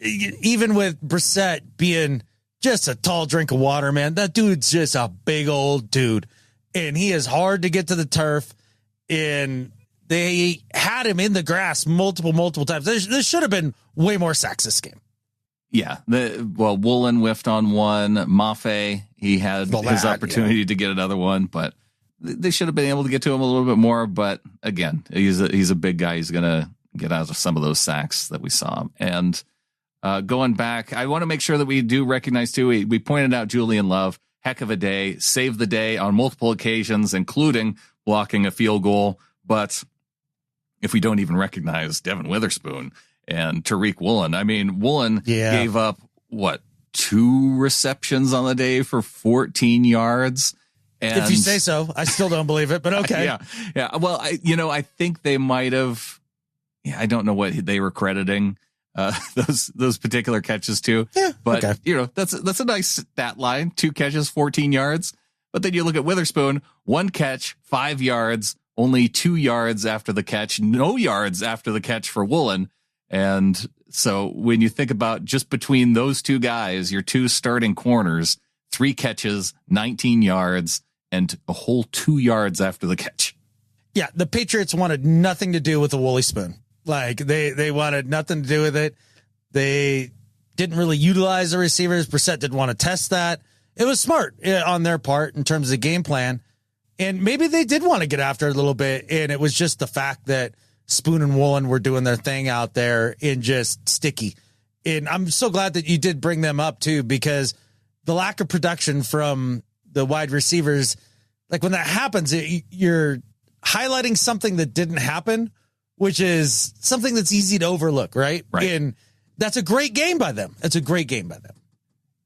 even with Brissett being just a tall drink of water, man. That dude's just a big old dude, and he is hard to get to the turf. And they had him in the grass multiple times. There should have been way more sacks this game. Yeah. Woolen whiffed on one. Mafe, he had his opportunity to get another one, but they should have been able to get to him a little bit more. But again, he's a big guy. He's going to get out of some of those sacks that we saw. And going back, I want to make sure that we do recognize too, we pointed out Julian Love, heck of a day, saved the day on multiple occasions, including blocking a field goal. But if we don't even recognize Devin Witherspoon and Tariq Woolen, I mean, Woolen gave up 2 receptions on the day for 14 yards. And if you say so, I still don't believe it, but okay. Yeah. Well, I think they might have. Yeah, I don't know what they were crediting those particular catches to. Yeah, but that's a nice stat line: 2 catches, 14 yards. But then you look at Witherspoon: 1 catch, 5 yards, only 2 yards after the catch, no yards after the catch for Woolen. And so when you think about just between those 2 guys, your 2 starting corners, 3 catches, 19 yards, and a whole 2 yards after the catch. Yeah, the Patriots wanted nothing to do with the Woolly Spoon. Like they wanted nothing to do with it. They didn't really utilize the receivers. Brissett didn't want to test that. It was smart on their part in terms of the game plan. And maybe they did want to get after it a little bit. And it was just the fact that Spoon and Woolen were doing their thing out there and just sticky. And I'm so glad that you did bring them up too, because the lack of production from the wide receivers, like when that happens, you're highlighting something that didn't happen, which is something that's easy to overlook, right? And that's a great game by them. It's a great game by them.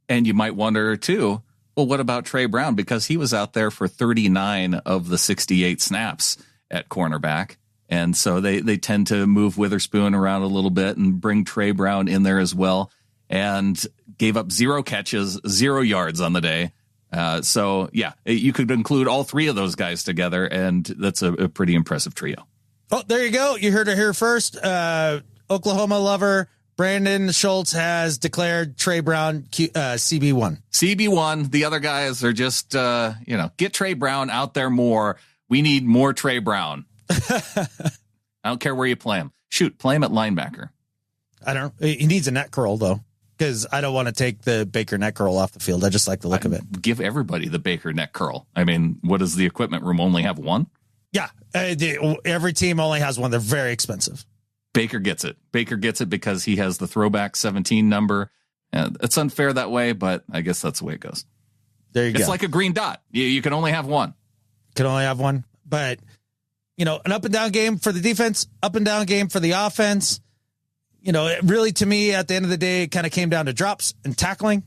And you might wonder too, well, what about Trey Brown? Because he was out there for 39 of the 68 snaps at cornerback. And so they tend to move Witherspoon around a little bit and bring Trey Brown in there as well, and gave up 0 catches, 0 yards on the day. So, yeah, you could include all 3 of those guys together, and that's a pretty impressive trio. Oh, there you go. You heard it here first. Oklahoma lover Brandon Schultz has declared Trey Brown CB1. CB1. The other guys are just, get Trey Brown out there more. We need more Trey Brown. I don't care where you play him. Shoot, play him at linebacker. He needs a net curl, though, because I don't want to take the Baker net curl off the field. I just like the look of it. Give everybody the Baker net curl. I mean, what does the equipment room only have one? Yeah, every team only has one. They're very expensive. Baker gets it. Baker gets it because he has the throwback 17 number. It's unfair that way, but I guess that's the way it goes. There you go. It's like a green dot. You can only have one. Can only have one. But, an up and down game for the defense, up and down game for the offense. It really, to me, at the end of the day, it kind of came down to drops and tackling.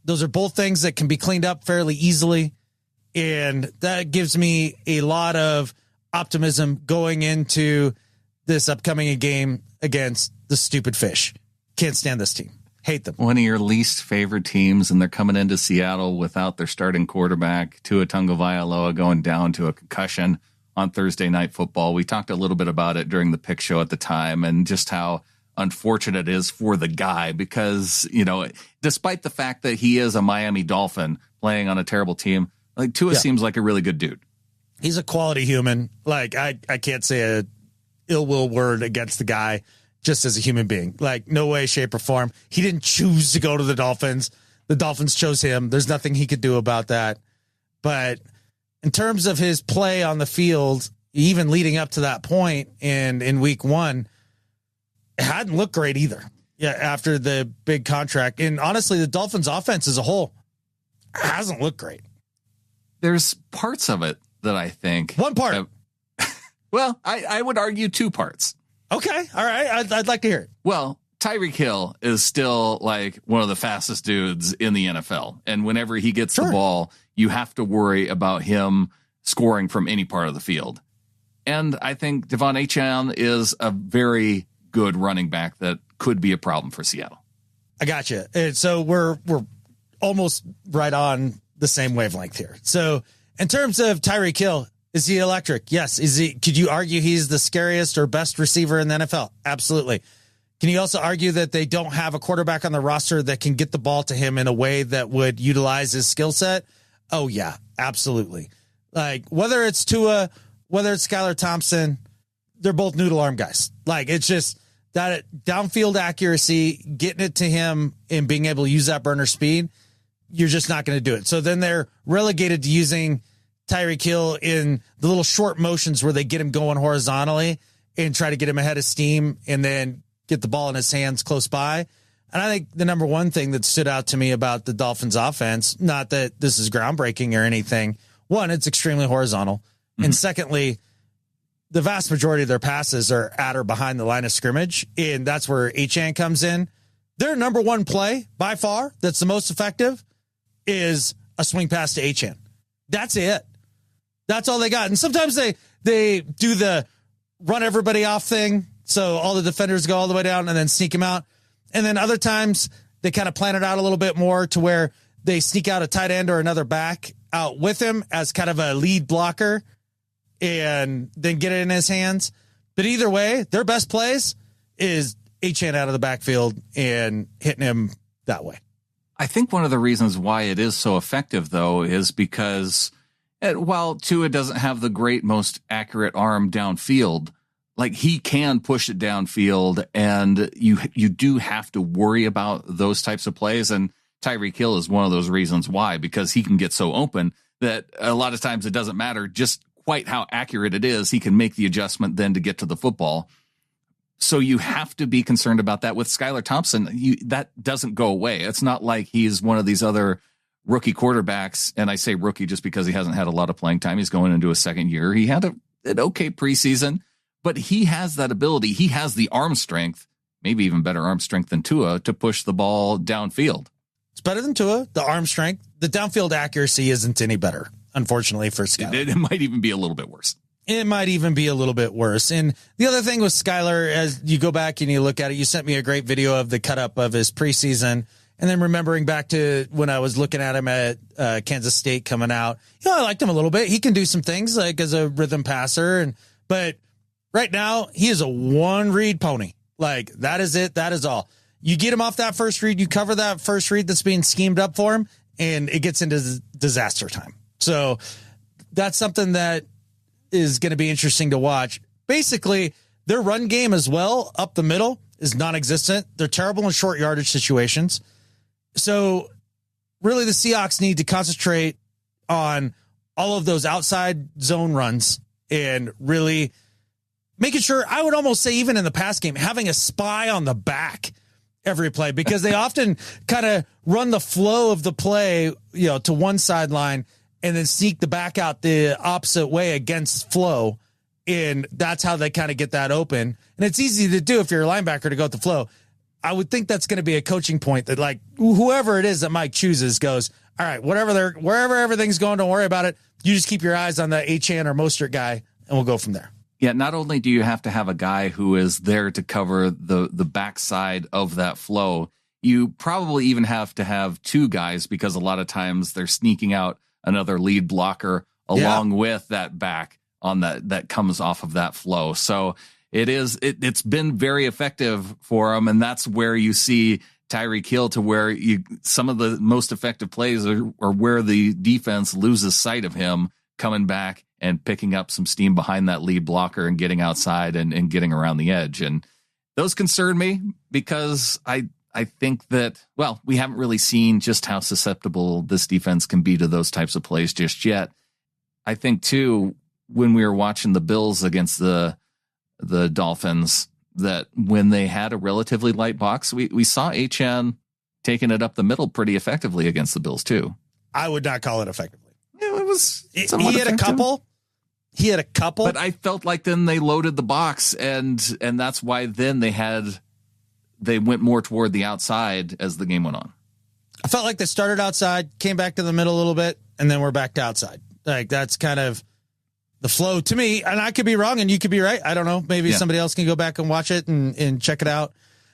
Those are both things that can be cleaned up fairly easily. And that gives me a lot of optimism going into this upcoming game against the stupid fish. Can't stand this team. Hate them. One of your least favorite teams, and they're coming into Seattle without their starting quarterback, Tua Tagovailoa, going down to a concussion on Thursday Night Football. We talked a little bit about it during the pick show at the time, and just how unfortunate it is for the guy because, despite the fact that he is a Miami Dolphin playing on a terrible team, like Tua seems like a really good dude. He's a quality human. Like I can't say a ill will word against the guy just as a human being. Like no way, shape or form. He didn't choose to go to the Dolphins. The Dolphins chose him. There's nothing he could do about that. But in terms of his play on the field, even leading up to that point and in week 1, it hadn't looked great either. Yeah. After the big contract. And honestly, the Dolphins offense as a whole hasn't looked great. There's parts of it that I think. One part. Well, I would argue 2 parts. Okay. All right. I'd like to hear it. Well, Tyreek Hill is still like one of the fastest dudes in the NFL. And whenever he gets the ball, you have to worry about him scoring from any part of the field. And I think Devon Achane is a very good running back that could be a problem for Seattle. I got you. And so we're almost right on the same wavelength here. So in terms of Tyreek Hill, is he electric? Yes. Could you argue he's the scariest or best receiver in the NFL? Absolutely. Can you also argue that they don't have a quarterback on the roster that can get the ball to him in a way that would utilize his skill set? Oh yeah, absolutely. Like whether it's Tua, whether it's Skylar Thompson, they're both noodle arm guys. Like it's just that downfield accuracy, getting it to him and being able to use that burner speed. You're just not going to do it. So then they're relegated to using Tyreek Hill in the little short motions where they get him going horizontally and try to get him ahead of steam and then get the ball in his hands close by. And I think the number one thing that stood out to me about the Dolphins offense, not that this is groundbreaking or anything. One, it's extremely horizontal. Mm-hmm. And secondly, the vast majority of their passes are at or behind the line of scrimmage. And that's where Achane comes in. Their number one play by far that's the most effective is a swing pass to Achane. That's it. That's all they got. And sometimes they do the run everybody off thing. So all the defenders go all the way down and then sneak him out. And then other times they kind of plan it out a little bit more to where they sneak out a tight end or another back out with him as kind of a lead blocker and then get it in his hands. But either way, their best plays is Achane out of the backfield and hitting him that way. I think one of the reasons why it is so effective, though, is because while Tua doesn't have the great, most accurate arm downfield, like he can push it downfield, and you do have to worry about those types of plays. And Tyreek Hill is one of those reasons why, because he can get so open that a lot of times it doesn't matter just quite how accurate it is. He can make the adjustment then to get to the football. So you have to be concerned about that. With Skylar Thompson, that doesn't go away. It's not like he's one of these other rookie quarterbacks. And I say rookie just because he hasn't had a lot of playing time. He's going into a second year. He had an okay preseason, but he has that ability. He has the arm strength, maybe even better arm strength than Tua, to push the ball downfield. It's better than Tua, the arm strength. The downfield accuracy isn't any better, unfortunately, for Skylar. It might even be a little bit worse. It might even be a little bit worse. And the other thing with Skylar, as you go back and you look at it, you sent me a great video of the cut up of his preseason. And then remembering back to when I was looking at him at Kansas State coming out, I liked him a little bit. He can do some things like as a rhythm passer. But right now he is a one read pony. Like that is it. That is all. You get him off that first read, you cover that first read that's being schemed up for him, and it gets into disaster time. So that's something that is going to be interesting to watch. Basically, their run game as well, up the middle, is non-existent. They're terrible in short yardage situations. So really the Seahawks need to concentrate on all of those outside zone runs and really making sure, I would almost say even in the pass game, having a spy on the back every play, because they often kind of run the flow of the play, to one sideline and then sneak the back out the opposite way against flow. And that's how they kind of get that open. And it's easy to do if you're a linebacker to go with the flow. I would think that's going to be a coaching point that, like, whoever it is that Mike chooses goes, all right, wherever everything's going, don't worry about it. You just keep your eyes on the Achane or Mostert guy, and we'll go from there. Yeah, not only do you have to have a guy who is there to cover the backside of that flow, you probably even have to have two guys, because a lot of times they're sneaking out another lead blocker along with that back on that comes off of that flow. So it's been very effective for them, and that's where you see Tyreek Hill, to where some of the most effective plays are where the defense loses sight of him coming back and picking up some steam behind that lead blocker and getting outside and getting around the edge. And those concern me, because I think that, well, we haven't really seen just how susceptible this defense can be to those types of plays just yet. I think too, when we were watching the Bills against the Dolphins, that when they had a relatively light box, we saw Achane taking it up the middle pretty effectively against the Bills too. I would not call it effectively. Yeah, it was. He had a couple. He had a couple. But I felt like then they loaded the box, and that's why then they went more toward the outside as the game went on. I felt like they started outside, came back to the middle a little bit, and then we're back to outside. Like that's kind of the flow to me. And I could be wrong and you could be right. I don't know. Maybe somebody else can go back and watch it and check it out.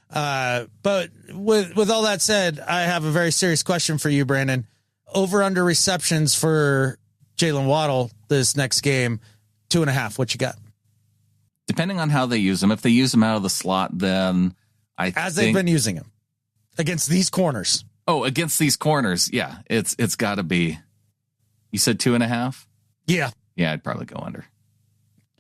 But with all that said, I have a very serious question for you, Brandon. Over under receptions for Jalen Waddle this next game, 2.5. What you got? Depending on how they use him. If they use him out of the slot, then they've been using him against these corners. Oh, against these corners. Yeah, it's got to be. You said 2.5? Yeah. Yeah, I'd probably go under.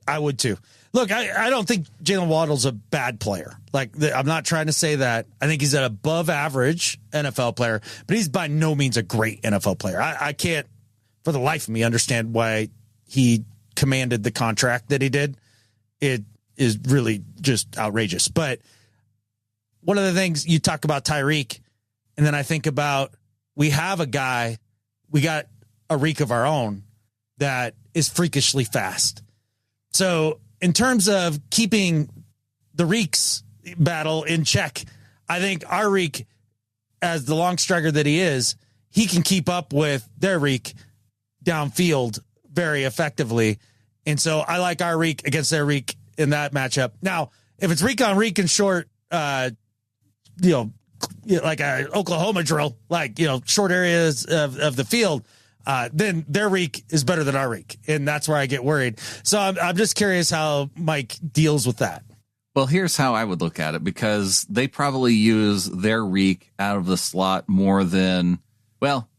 I would too. Look, I don't think Jalen Waddle's a bad player. I'm not trying to say that. I think he's an above average NFL player, but he's by no means a great NFL player. I can't, for the life of me, understand why he commanded the contract that he did. It is really just outrageous. But one of the things you talk about Tyreek, and then I think about we have a guy, we got a Reek of our own that is freakishly fast. So in terms of keeping the Reeks battle in check, I think our Reek, as the long striker that he is, he can keep up with their Reek downfield very effectively. And so I like our Reek against their Reek in that matchup. Now, if it's Reek on Reek in short, like a Oklahoma drill, short areas of the field, then their Reek is better than our Reek. And that's where I get worried. So I'm just curious how Mike deals with that. Well, here's how I would look at it, because they probably use their Reek out of the slot more than,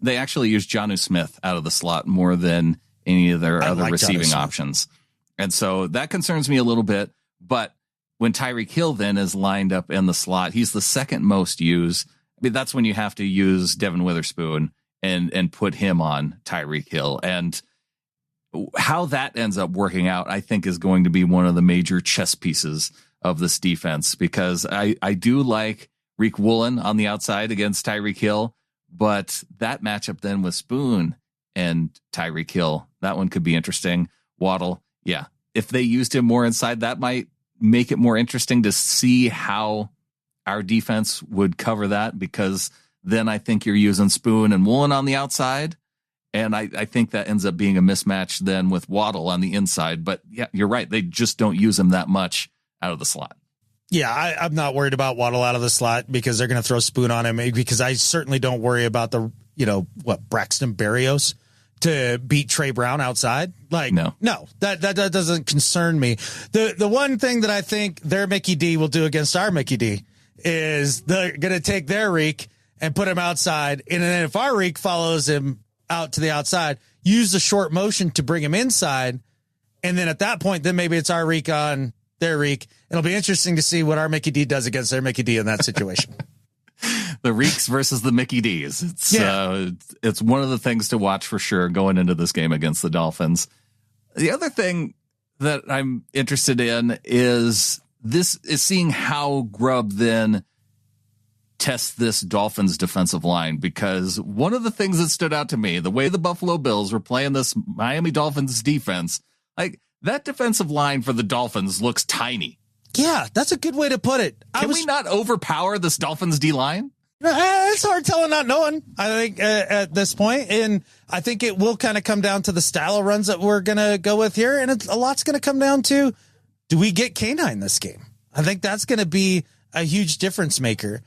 they actually use Geno Smith out of the slot more than any of their other receiving options. And so that concerns me a little bit. But when Tyreek Hill then is lined up in the slot, he's the second most used. I mean, that's when you have to use Devin Witherspoon and put him on Tyreek Hill. And how that ends up working out, I think, is going to be one of the major chess pieces of this defense, because I do like Riq Woolen on the outside against Tyreek Hill, but that matchup then with Spoon and Tyreek Hill, that one could be interesting. Waddle, yeah, if they used him more inside, that might make it more interesting to see how our defense would cover that, because then I think you're using Spoon and Woolen on the outside. And I think that ends up being a mismatch then with Waddle on the inside. But yeah, you're right. They just don't use him that much out of the slot. Yeah, I'm not worried about Waddle out of the slot because they're going to throw Spoon on him, because I certainly don't worry about Braxton Berrios to beat Trey Brown outside. Like, no, that doesn't concern me. The one thing that I think their Mickey D will do against our Mickey D is they're going to take their Reek and put him outside. And then if our Reek follows him out to the outside, use the short motion to bring him inside. And then at that point, then maybe it's our Reek on their Reek. It'll be interesting to see what our Mickey D does against their Mickey D in that situation. The Reeks versus the Mickey D's. It's one of the things to watch for sure going into this game against the Dolphins. The other thing that I'm interested in is seeing how Grubb then test this Dolphins defensive line, because one of the things that stood out to me, the way the Buffalo Bills were playing this Miami Dolphins defense, like that defensive line for the Dolphins looks tiny. Yeah, that's a good way to put it. Can we not overpower this Dolphins D line? It's hard telling, not knowing, I think, at this point. And I think it will kind of come down to the style of runs that we're going to go with here. And a lot's going to come down to, do we get K9 this game? I think that's going to be a huge difference maker.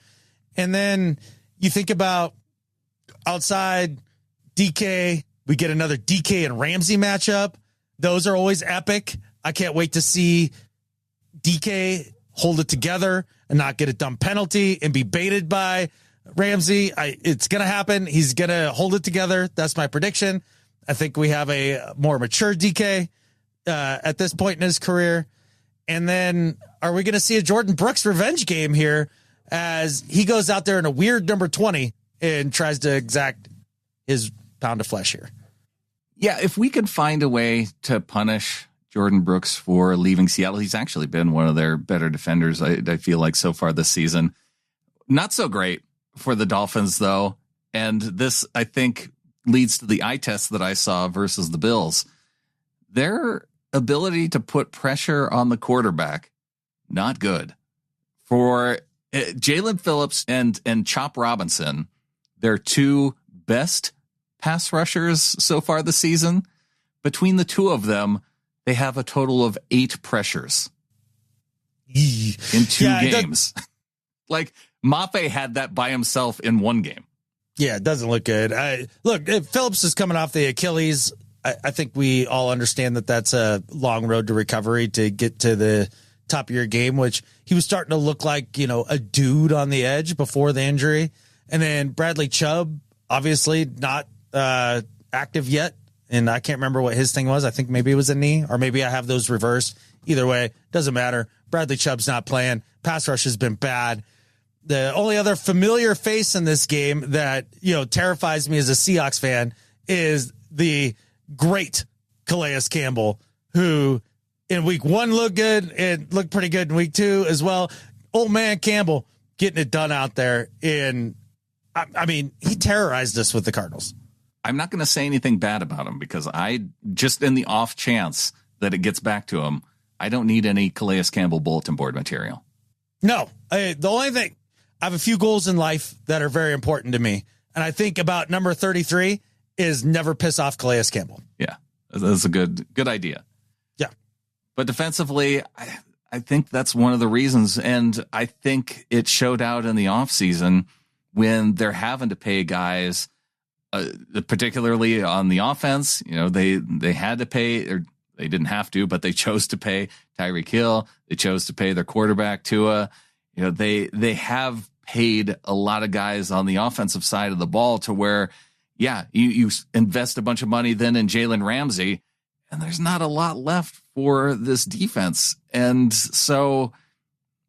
And then you think about outside DK, we get another DK and Ramsey matchup. Those are always epic. I can't wait to see DK hold it together and not get a dumb penalty and be baited by Ramsey. It's going to happen. He's going to hold it together. That's my prediction. I think we have a more mature DK at this point in his career. And then are we going to see a Jordan Brooks revenge game here as he goes out there in a weird number 20 and tries to exact his pound of flesh here? Yeah, if we could find a way to punish Jordan Brooks for leaving Seattle, he's actually been one of their better defenders, I feel like, so far this season. Not so great for the Dolphins, though. And this, I think, leads to the eye test that I saw versus the Bills. Their ability to put pressure on the quarterback, not good. For Jalen Phillips and Chop Robinson, their two best pass rushers so far this season. Between the two of them, they have a total of 8 pressures in 2 games. Like, Mafe had that by himself in 1 game. Yeah, it doesn't look good. Look, Phillips is coming off the Achilles. I think we all understand that that's a long road to recovery to get to the top of your game, which he was starting to look like, a dude on the edge before the injury. And then Bradley Chubb, obviously not active yet. And I can't remember what his thing was. I think maybe it was a knee, or maybe I have those reversed. Either way, doesn't matter. Bradley Chubb's not playing. Pass rush has been bad. The only other familiar face in this game that, terrifies me as a Seahawks fan is the great Calais Campbell, who in week 1 looked good and looked pretty good in week 2 as well. Old man Campbell getting it done out there. I mean, he terrorized us with the Cardinals. I'm not going to say anything bad about him, because just in the off chance that it gets back to him, I don't need any Calais Campbell bulletin board material. No, the only thing, I have a few goals in life that are very important to me. And I think about number 33 is never piss off Calais Campbell. Yeah, that's a good idea. Yeah. But defensively, I think that's one of the reasons. And I think it showed out in the offseason when they're having to pay guys, particularly on the offense. They had to pay, or they didn't have to, but they chose to pay Tyreek Hill. They chose to pay their quarterback Tua. They have paid a lot of guys on the offensive side of the ball to where, you invest a bunch of money then in Jalen Ramsey, and there's not a lot left for this defense. And so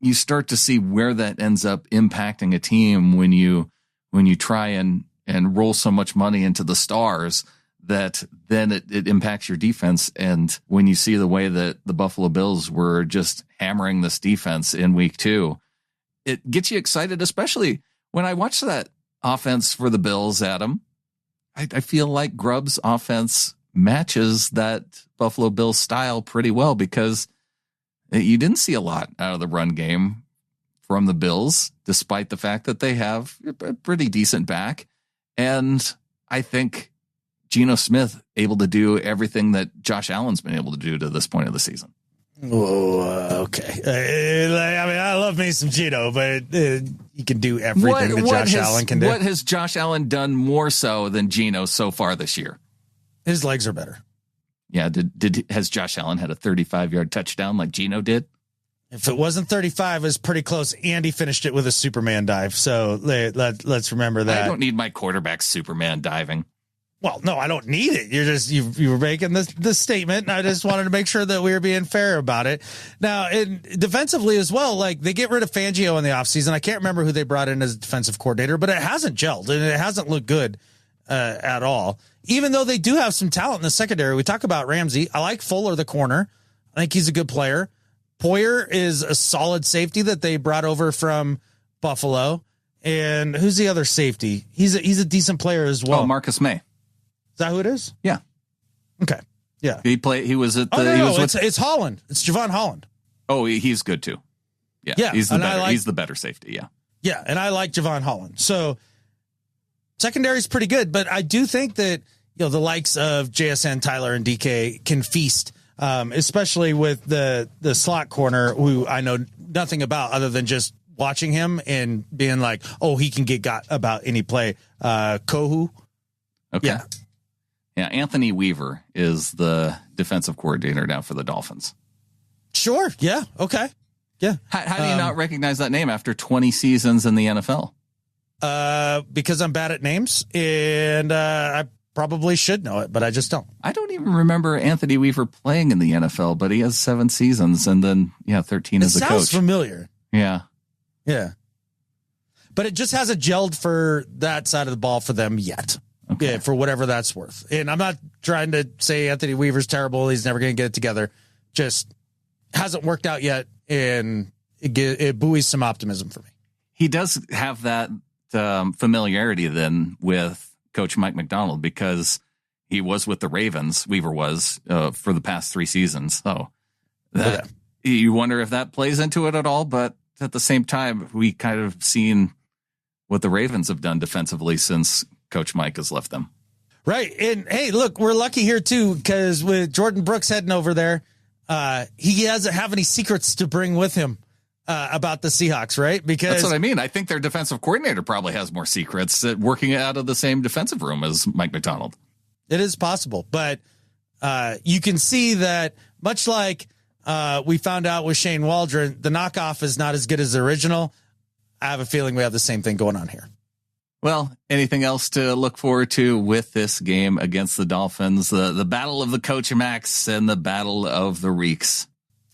you start to see where that ends up impacting a team when you try and roll so much money into the stars that then it impacts your defense. And when you see the way that the Buffalo Bills were just hammering this defense in week 2, it gets you excited, especially when I watch that offense for the Bills, Adam. I feel like Grubb's offense matches that Buffalo Bills style pretty well, because you didn't see a lot out of the run game from the Bills, despite the fact that they have a pretty decent back. And I think Geno Smith able to do everything that Josh Allen's been able to do to this point of the season. Oh, okay. I mean, I love me some Geno, but he can do everything that Josh Allen can do. What has Josh Allen done more so than Geno so far this year? His legs are better. Yeah. Has Josh Allen had a 35-yard touchdown like Geno did? If it wasn't 35, it was pretty close. Andy finished it with a Superman dive. So let's remember that. I don't need my quarterback Superman diving. Well, no, I don't need it. You were making this statement, and I just wanted to make sure that we were being fair about it. Now, defensively as well, like they get rid of Fangio in the offseason. I can't remember who they brought in as defensive coordinator, but it hasn't gelled and it hasn't looked good at all. Even though they do have some talent in the secondary. We talk about Ramsey. I like Fuller, the corner. I think he's a good player. Poyer is a solid safety that they brought over from Buffalo. And who's the other safety? He's a decent player as well. Oh, Marcus May. Is that who it is? Yeah. Okay. Yeah. He was at the. No, it's Holland. It's Javon Holland. Oh, he's good too. Yeah. He's the better safety. Yeah. Yeah. And I like Javon Holland. So secondary is pretty good, but I do think that, the likes of JSN, Tyler, and DK can feast, especially with the slot corner, who I know nothing about other than just watching him and being like, oh, he can get got about any play. Kohu. Okay. Yeah. Yeah, Anthony Weaver is the defensive coordinator now for the Dolphins. Sure. Yeah. Okay. Yeah. How do you not recognize that name after 20 seasons in the NFL? Because I'm bad at names, and I probably should know it, but I just don't. I don't even remember Anthony Weaver playing in the NFL, but he has 7 seasons and then 13 as a coach. Sounds familiar. Yeah. Yeah. But it just hasn't gelled for that side of the ball for them yet. Okay. Yeah, for whatever that's worth. And I'm not trying to say Anthony Weaver's terrible. He's never going to get it together. Just hasn't worked out yet, and it buoys some optimism for me. He does have that familiarity then with Coach Mike McDonald, because he was with the Ravens. Weaver was for the past 3 seasons. So you wonder if that plays into it at all. But at the same time, we kind of seen what the Ravens have done defensively since Coach Mike has left them. Right. And hey, look, we're lucky here too, because with Jordan Brooks heading over there, he doesn't have any secrets to bring with him about the Seahawks, right? Because that's what I mean. I think their defensive coordinator probably has more secrets working out of the same defensive room as Mike McDonald. It is possible, but you can see that much like we found out with Shane Waldron, the knockoff is not as good as the original. I have a feeling we have the same thing going on here. Well, anything else to look forward to with this game against the Dolphins? The battle of the Coach Max and the battle of the Reeks.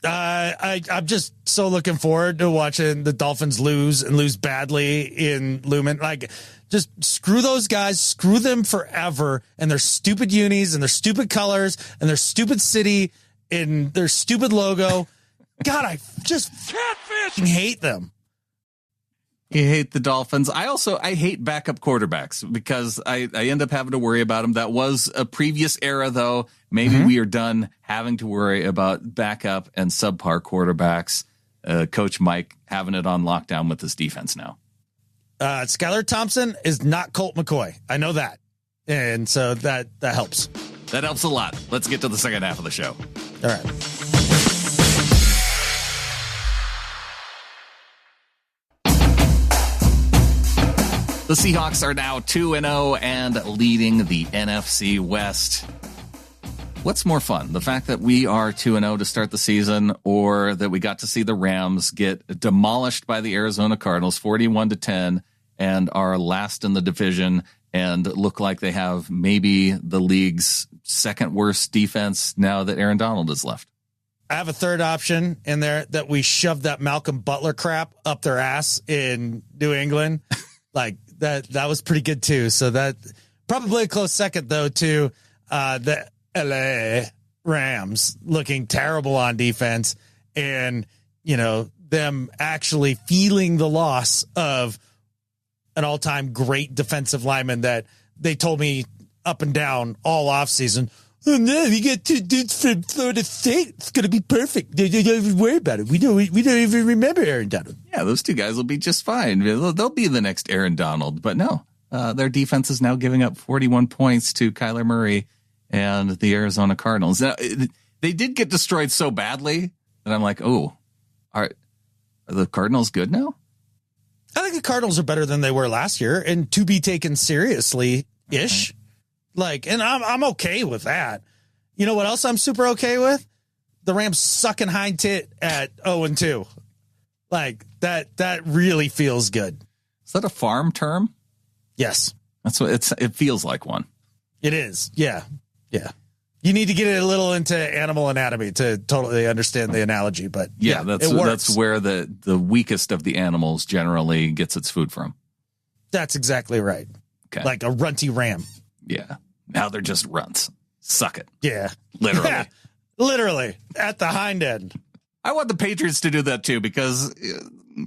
I'm just so looking forward to watching the Dolphins lose and lose badly in Lumen. Like, just screw those guys, screw them forever, and their stupid unis and their stupid colors and their stupid city and their stupid logo. God, I just hate them. You hate the Dolphins. I hate backup quarterbacks because I end up having to worry about them. That was a previous era, though. Maybe we are done having to worry about backup and subpar quarterbacks. Coach Mike having it on lockdown with his defense now. Skylar Thompson is not Colt McCoy. I know that. And so that helps. That helps a lot. Let's get to the second half of the show. All right. The Seahawks are now 2-0 and leading the NFC West. What's more fun, the fact that we are 2-0 to start the season, or that we got to see the Rams get demolished by the Arizona Cardinals 41-10 and are last in the division and look like they have maybe the league's second worst defense now that Aaron Donald is left? I have a third option in there that we shoved that Malcolm Butler crap up their ass in New England. Like that was pretty good too. So that probably a close second though to the LA Rams looking terrible on defense and, them actually feeling the loss of an all-time great defensive lineman that they told me up and down all offseason. Oh no, we got two dudes from Florida State. It's going to be perfect. Don't even worry about it. We don't even remember Aaron Donald. Yeah, those two guys will be just fine. They'll be the next Aaron Donald. But no, their defense is now giving up 41 points to Kyler Murray and the Arizona Cardinals. Now, they did get destroyed so badly that I'm like, oh, are the Cardinals good now? I think the Cardinals are better than they were last year and to be taken seriously-ish. Okay. Like, and I'm okay with that. You know what else I'm super okay with? The Rams sucking hind tit at 0-2. Like, that really feels good. Is that a farm term? Yes. That's what it feels like one. It is. Yeah. Yeah. You need to get it a little into animal anatomy to totally understand the analogy, but yeah, that's where the weakest of the animals generally gets its food from. That's exactly right. Okay. Like a runty ram. Yeah. Now they're just runts. Suck it. Yeah. Literally. Yeah. Literally at the hind end. I want the Patriots to do that too, because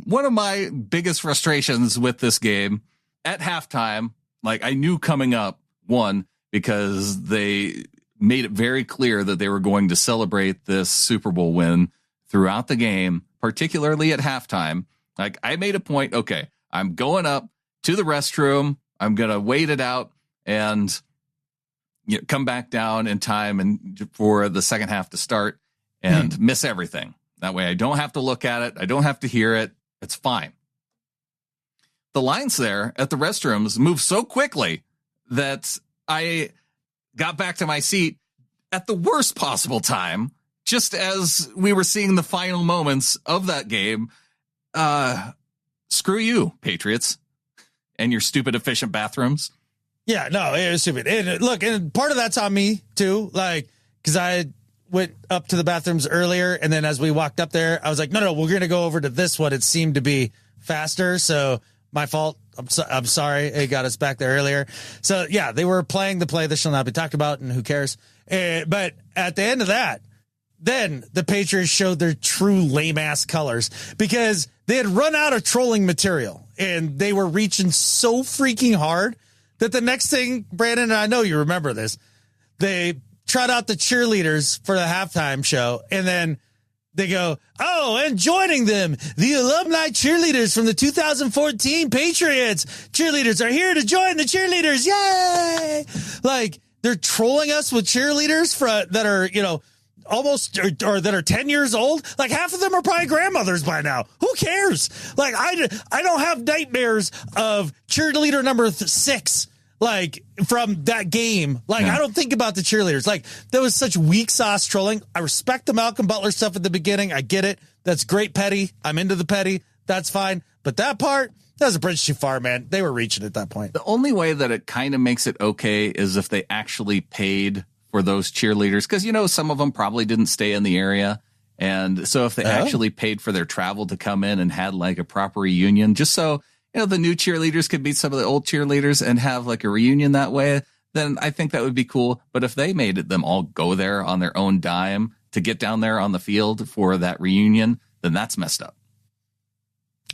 one of my biggest frustrations with this game at halftime, like I knew coming up, one, because they made it very clear that they were going to celebrate this Super Bowl win throughout the game, particularly at halftime. Like I made a point. Okay, I'm going up to the restroom. I'm going to wait it out and come back down in time and for the second half to start and miss everything. That way I don't have to look at it. I don't have to hear it. It's fine. The lines there at the restrooms moved so quickly that I got back to my seat at the worst possible time, just as we were seeing the final moments of that game. Screw you, Patriots, and your stupid efficient bathrooms. Yeah, no, it was stupid. And look, and part of that's on me too, like, because I went up to the bathrooms earlier, and then as we walked up there, I was like, no, we're going to go over to this one. It seemed to be faster, so my fault. I'm sorry. It got us back there earlier. So, yeah, they were playing the play that shall not be talked about, and who cares? But at the end of that, then the Patriots showed their true lame-ass colors because they had run out of trolling material, and they were reaching so freaking hard that the next thing, Brandon, and I know you remember this, they trot out the cheerleaders for the halftime show, and then they go, oh, and joining them, the alumni cheerleaders from the 2014 Patriots. Cheerleaders are here to join the cheerleaders. Yay! Like, they're trolling us with cheerleaders that are, almost or that are 10 years old. Like, half of them are probably grandmothers by now. Who cares? Like, I don't have nightmares of cheerleader number 6. Like, from that game, like, I don't think about the cheerleaders. Like, that was such weak sauce trolling. I respect the Malcolm Butler stuff at the beginning. I get it. That's great petty. I'm into the petty. That's fine. But that part, that was a bridge too far, man. They were reaching at that point. The only way that it kind of makes it okay is if they actually paid for those cheerleaders. Because, some of them probably didn't stay in the area. And so if they actually paid for their travel to come in and had like a proper reunion, just so the new cheerleaders could beat some of the old cheerleaders and have like a reunion that way, then I think that would be cool. But if they made them all go there on their own dime to get down there on the field for that reunion, then that's messed up.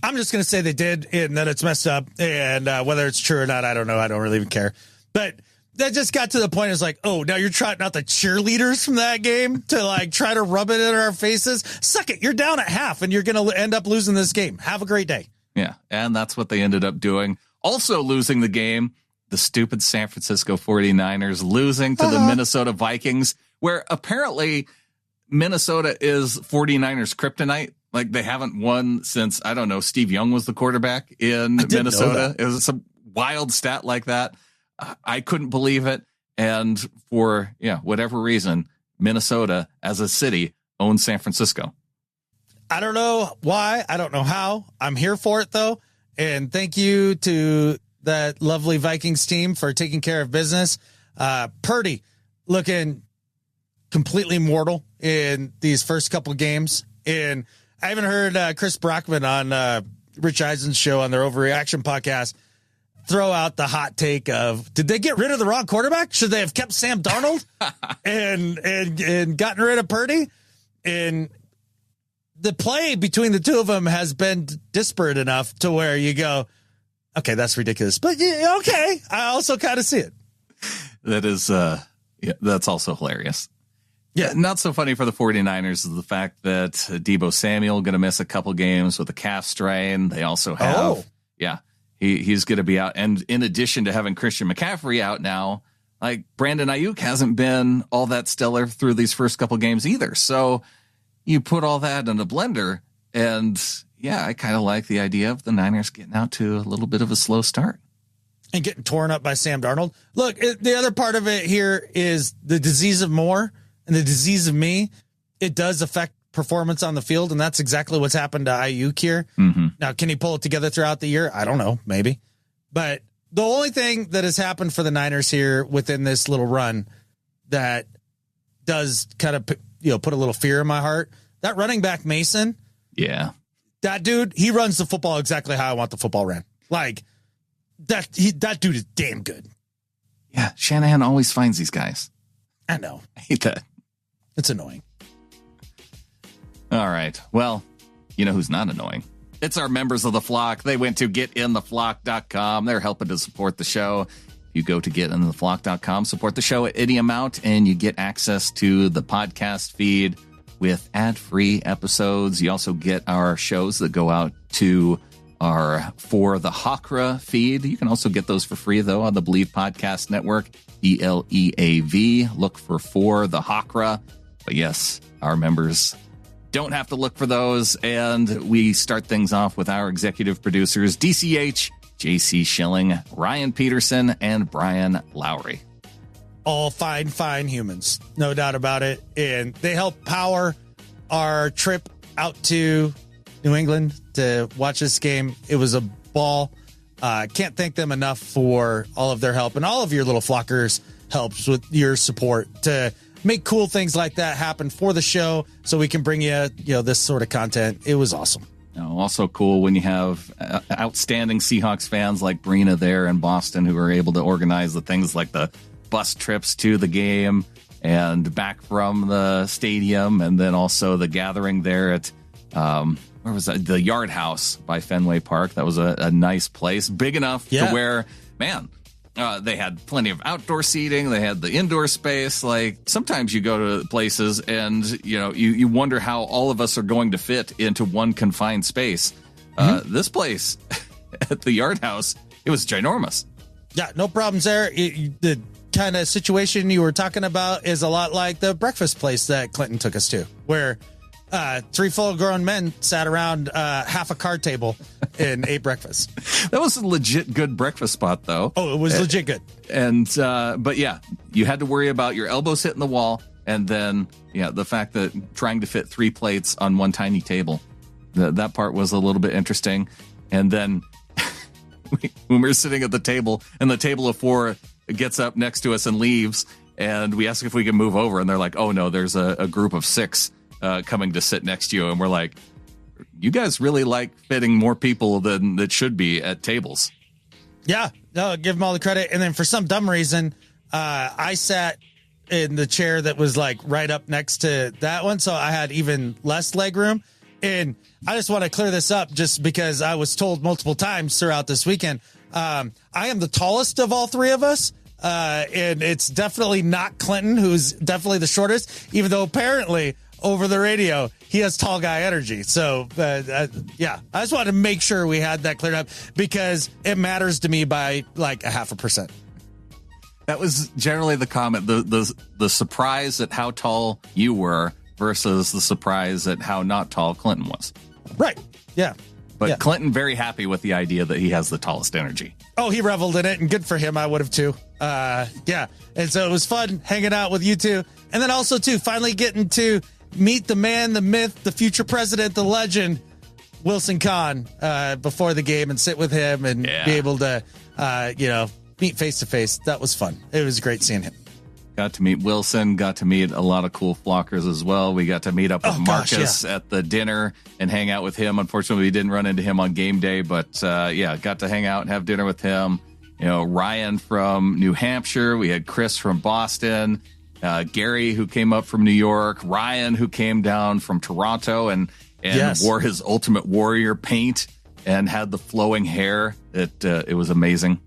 I'm just going to say they did and that it's messed up. And whether it's true or not, I don't know. I don't really even care. But that just got to the point. It's like, oh, now you're trotting out the cheerleaders from that game to like try to rub it in our faces. Suck it. You're down at half and you're going to end up losing this game. Have a great day. Yeah, and that's what they ended up doing. Also losing the game, the stupid San Francisco 49ers losing to the Minnesota Vikings, where apparently Minnesota is 49ers kryptonite. Like they haven't won since, I don't know, Steve Young was the quarterback in Minnesota. It was some wild stat like that. I couldn't believe it. And for whatever reason, Minnesota as a city owns San Francisco. I don't know why. I don't know how. I'm here for it, though. And thank you to that lovely Vikings team for taking care of business. Purdy looking completely mortal in these first couple games. And I even heard Chris Brockman on Rich Eisen's show on their Overreaction podcast throw out the hot take of, did they get rid of the wrong quarterback? Should they have kept Sam Darnold and gotten rid of Purdy? And the play between the two of them has been disparate enough to where you go, okay, that's ridiculous. But yeah, okay, I also kind of see it. That is, that's also hilarious. Yeah, not so funny for the 49ers is the fact that Deebo Samuel going to miss a couple games with a calf strain. They also have, he's going to be out. And in addition to having Christian McCaffrey out now, like Brandon Ayuk hasn't been all that stellar through these first couple games either. So you put all that in a blender, and yeah, I kind of like the idea of the Niners getting out to a little bit of a slow start. And getting torn up by Sam Darnold. Look, the other part of it here is the disease of more and the disease of me. It does affect performance on the field, and that's exactly what's happened to Ayuk here. Mm-hmm. Now, can he pull it together throughout the year? I don't know, maybe. But the only thing that has happened for the Niners here within this little run that does kind of, put a little fear in my heart, that running back Mason. Yeah. That dude, he runs the football exactly how I want the football ran. Like, that dude is damn good. Yeah, Shanahan always finds these guys. I know. I hate that. It's annoying. All right. Well, you know who's not annoying? It's our members of the flock. They went to getintheflock.com. They're helping to support the show. You go to getintheflock.com, support the show at any amount, and you get access to the podcast feed with ad-free episodes. You also get our shows that go out to our For the Hawkra feed. You can also get those for free, though, on the Believe Podcast Network, BLEAV. Look for the Hawkra. But yes, our members don't have to look for those. And we start things off with our executive producers, DCH, JC Schilling, Ryan Peterson, and Brian Lowry. All fine humans, no doubt about it. And they help power our trip out to New England to watch this game. It was a ball. Can't thank them enough for all of their help and all of your little flockers helps with your support to make cool things like that happen for the show so we can bring you, this sort of content. It was awesome. Also cool when you have outstanding Seahawks fans like Brina there in Boston who are able to organize the things like the bus trips to the game and back from the stadium, and then also the gathering there at where was that? The Yard House by Fenway Park. That was a nice place, big enough to where, man, they had plenty of outdoor seating. They had the indoor space. Like sometimes you go to places and you wonder how all of us are going to fit into one confined space. This place at the Yard House, it was ginormous. Yeah, no problems there. The kind of situation you were talking about is a lot like the breakfast place that Clinton took us to, where 3 full-grown men sat around half a card table and ate breakfast. That was a legit good breakfast spot, though. Oh, it was legit good. And but yeah, you had to worry about your elbows hitting the wall, and then the fact that trying to fit 3 plates on one tiny table, that part was a little bit interesting. And then when we were sitting at the table, and the table of 4 gets up next to us and leaves, and we ask if we can move over, and they're like, "Oh no, there's a group of 6." Coming to sit next to you, and we're like, you guys really like fitting more people than that should be at tables. Yeah, no, give them all the credit. And then for some dumb reason, I sat in the chair that was like right up next to that one, so I had even less leg room. And I just want to clear this up just because I was told multiple times throughout this weekend, I am the tallest of all 3 of us. And it's definitely not Clinton, who's definitely the shortest, even though apparently over the radio, he has tall guy energy. So, I just wanted to make sure we had that cleared up because it matters to me by like 0.5%. That was generally the comment, the surprise at how tall you were versus the surprise at how not tall Clinton was. Right. Yeah. But Clinton very happy with the idea that he has the tallest energy. Oh, he reveled in it, and good for him. I would have too. And so it was fun hanging out with you two. And then also too, finally getting to meet the man, the myth, the future president, the legend, Wilson Kahn, before the game and sit with him and be able to, meet face to face. That was fun. It was great seeing him. Got to meet Wilson, got to meet a lot of cool flockers as well. We got to meet up with Marcus at the dinner and hang out with him. Unfortunately, we didn't run into him on game day, but got to hang out and have dinner with him. You know, Ryan from New Hampshire. We had Chris from Boston, Gary, who came up from New York, Ryan, who came down from Toronto and wore his Ultimate Warrior paint and had the flowing hair. It was amazing.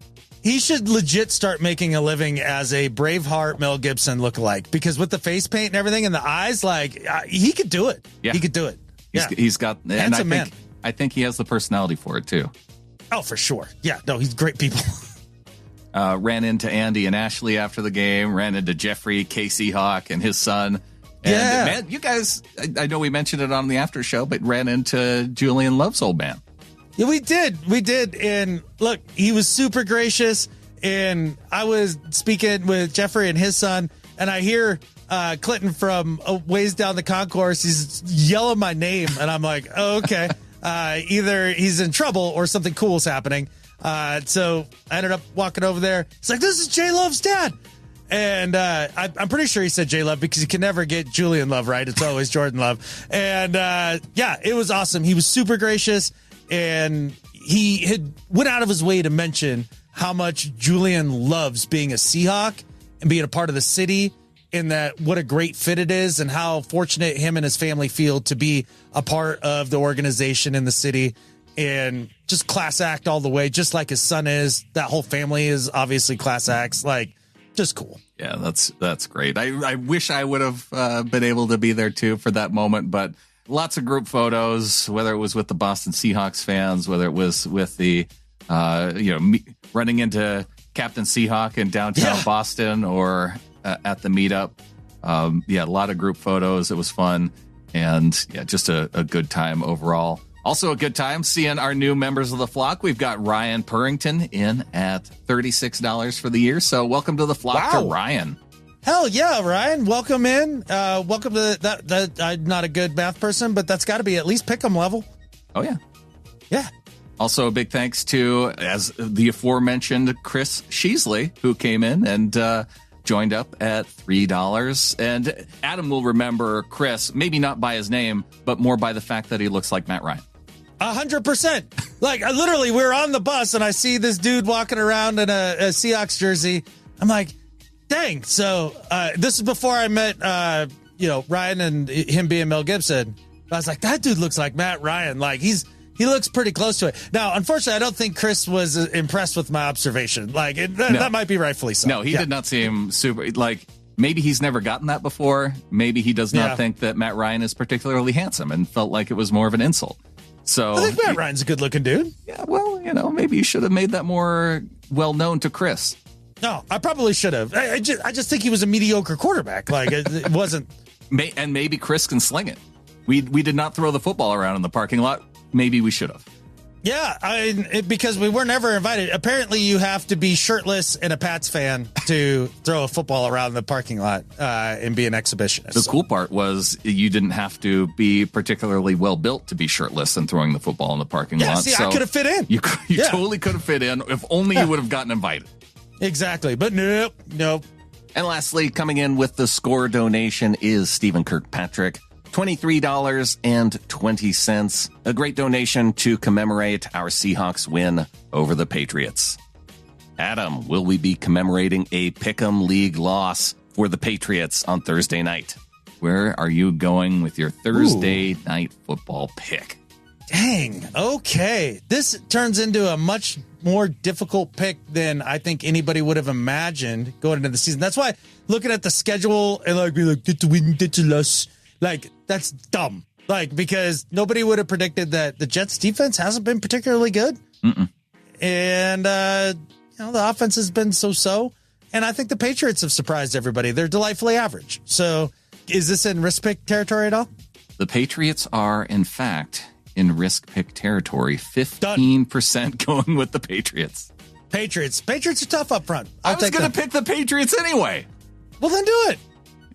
He should legit start making a living as a Braveheart Mel Gibson lookalike, because with the face paint and everything and the eyes, he could do it. Yeah. He could do it. He's got, and I think he has the personality for it too. Oh, for sure. Yeah, no, he's great people. Ran into Andy and Ashley after the game, ran into Jeffrey, Casey Hawk, and his son. And man, you guys, I know we mentioned it on the after show, but ran into Julian Love's old man. Yeah, we did. And look, he was super gracious. And I was speaking with Jeffrey and his son, and I hear Clinton from ways down the concourse. He's yelling my name, and I'm like, oh, okay. Either he's in trouble or something cool is happening. So I ended up walking over there. It's like, this is J Love's dad. And I'm pretty sure he said J Love, because you can never get Julian Love right. It's always Jordan Love. And it was awesome. He was super gracious. And he had went out of his way to mention how much Julian loves being a Seahawk and being a part of the city, and that what a great fit it is, and how fortunate him and his family feel to be a part of the organization in the city, and just class act all the way, just like his son is. That whole family is obviously class acts, just cool. Yeah, that's great. I wish I would have been able to be there too for that moment, but lots of group photos, whether it was with the Boston Seahawks fans, whether it was with the, running into Captain Seahawk in downtown Boston, or at the meetup. A lot of group photos. It was fun. And just a good time overall. Also a good time seeing our new members of the flock. We've got Ryan Purrington in at $36 for the year. So welcome to the flock to Ryan. Hell yeah, Ryan. Welcome in. Welcome to that. I'm not a good math person, but that's got to be at least pick'em level. Oh, yeah. Yeah. Also, a big thanks to, as the aforementioned, Chris Sheasley, who came in and joined up at $3. And Adam will remember Chris, maybe not by his name, but more by the fact that he looks like Matt Ryan. 100%. Literally, we were on the bus and I see this dude walking around in a Seahawks jersey. I'm like, dang. So this is before I met, Ryan and him being Mel Gibson. I was like, that dude looks like Matt Ryan. He looks pretty close to it. Now, unfortunately, I don't think Chris was impressed with my observation. That might be rightfully so. No, he did not seem super, maybe he's never gotten that before. Maybe he does not think that Matt Ryan is particularly handsome and felt like it was more of an insult. So I think Matt Ryan's a good looking dude. Yeah, well, maybe you should have made that more well known to Chris. No, I probably should have. I just think he was a mediocre quarterback. It wasn't. And maybe Chris can sling it. We did not throw the football around in the parking lot. Maybe we should have. Yeah, because we were never invited. Apparently, you have to be shirtless and a Pats fan to throw a football around the parking lot and be an exhibitionist. The cool part was you didn't have to be particularly well built to be shirtless and throwing the football in the parking lot. See, I could have fit in. You totally could have fit in if only you would have gotten invited. Exactly, but nope. And lastly, coming in with the score donation is Stephen Kirkpatrick. $23.20. A great donation to commemorate our Seahawks win over the Patriots. Adam, will we be commemorating a Pick'em League loss for the Patriots on Thursday night? Where are you going with your Thursday night football pick? Dang. Okay. This turns into a much more difficult pick than I think anybody would have imagined going into the season. That's why looking at the schedule and be like, get to win, get to lose. That's dumb. Because nobody would have predicted that the Jets defense hasn't been particularly good. Mm-mm. And, the offense has been so-so. And I think the Patriots have surprised everybody. They're delightfully average. So is this in risk pick territory at all? The Patriots are, in fact, in risk pick territory. 15% going with the Patriots. Patriots are tough up front. I was going to pick the Patriots anyway. Well, then do it.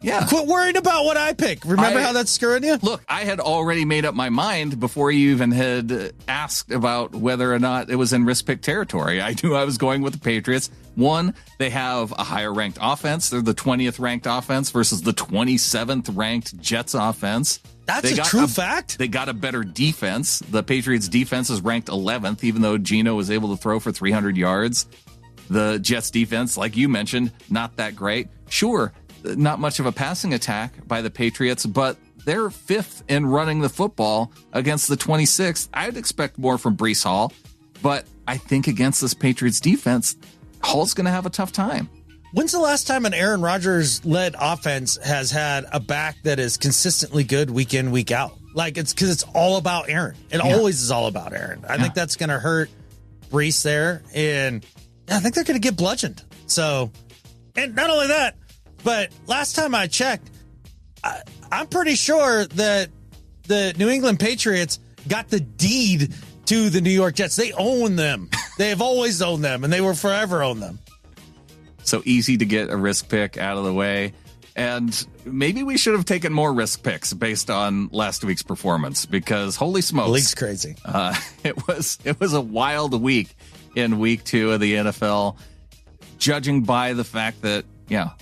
Yeah. Quit worrying about what I pick. Remember how that's screwing you? Look, I had already made up my mind before you even had asked about whether or not it was in risk pick territory. I knew I was going with the Patriots. One, they have a higher ranked offense. They're the 20th ranked offense versus the 27th ranked Jets offense. That's a true fact. They got a better defense. The Patriots defense is ranked 11th, even though Geno was able to throw for 300 yards. The Jets defense, like you mentioned, not that great. Sure, not much of a passing attack by the Patriots, but they're 5th in running the football against the 26th. I'd expect more from Breece Hall, but I think against this Patriots defense, Hall's going to have a tough time. When's the last time an Aaron Rodgers-led offense has had a back that is consistently good week in, week out? Like, it's because it's all about Aaron. It always is all about Aaron. I think that's going to hurt Breece there, and I think they're going to get bludgeoned. So, and not only that, but last time I checked, I'm pretty sure that the New England Patriots got the deed to the New York Jets. They own them. They have always owned them, and they will forever own them. So easy to get a risk pick out of the way. And maybe we should have taken more risk picks based on last week's performance, because holy smokes. The league's crazy. It was a wild week in week 2 of the NFL, judging by the fact that,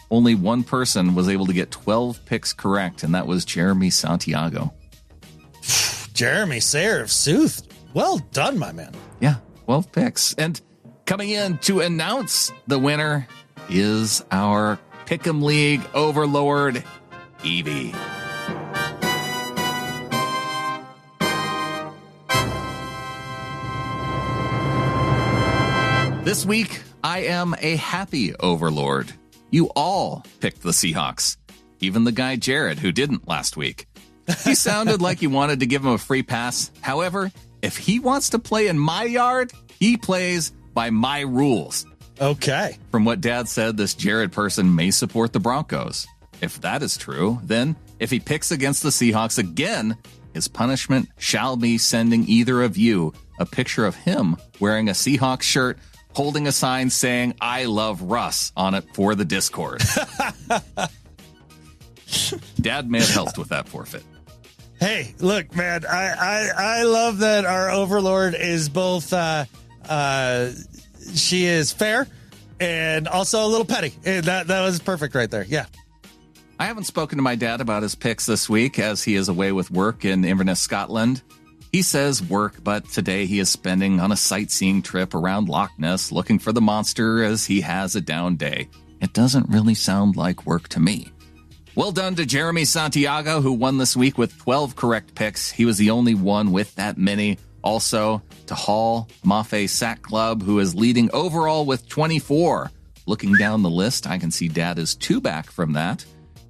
only one person was able to get 12 picks correct, and that was Jeremy Santiago. Jeremy Sayer of Sooth. Well done, my man. Yeah, 12 picks. And coming in to announce the winner is our Pick'em League overlord, Evie. This week, I am a happy overlord. You all picked the Seahawks, even the guy Jared, who didn't last week. He sounded like you wanted to give him a free pass. However, if he wants to play in my yard, he plays by my rules. Okay. From what Dad said, this Jared person may support the Broncos. If that is true, then if he picks against the Seahawks again, his punishment shall be sending either of you a picture of him wearing a Seahawks shirt, holding a sign saying, "I love Russ" on it for the Discord. Dad may have helped with that forfeit. Hey, look, man, I love that our overlord is both, she is fair and also a little petty. And that was perfect right there. Yeah. I haven't spoken to my dad about his picks this week, as he is away with work in Inverness, Scotland. He says work, but today he is spending on a sightseeing trip around Loch Ness looking for the monster as he has a down day. It doesn't really sound like work to me. Well done to Jeremy Santiago, who won this week with 12 correct picks. He was the only one with that many. Also to Hall Mafe Sack Club, who is leading overall with 24. Looking down the list, I can see Dad is 2 back from that.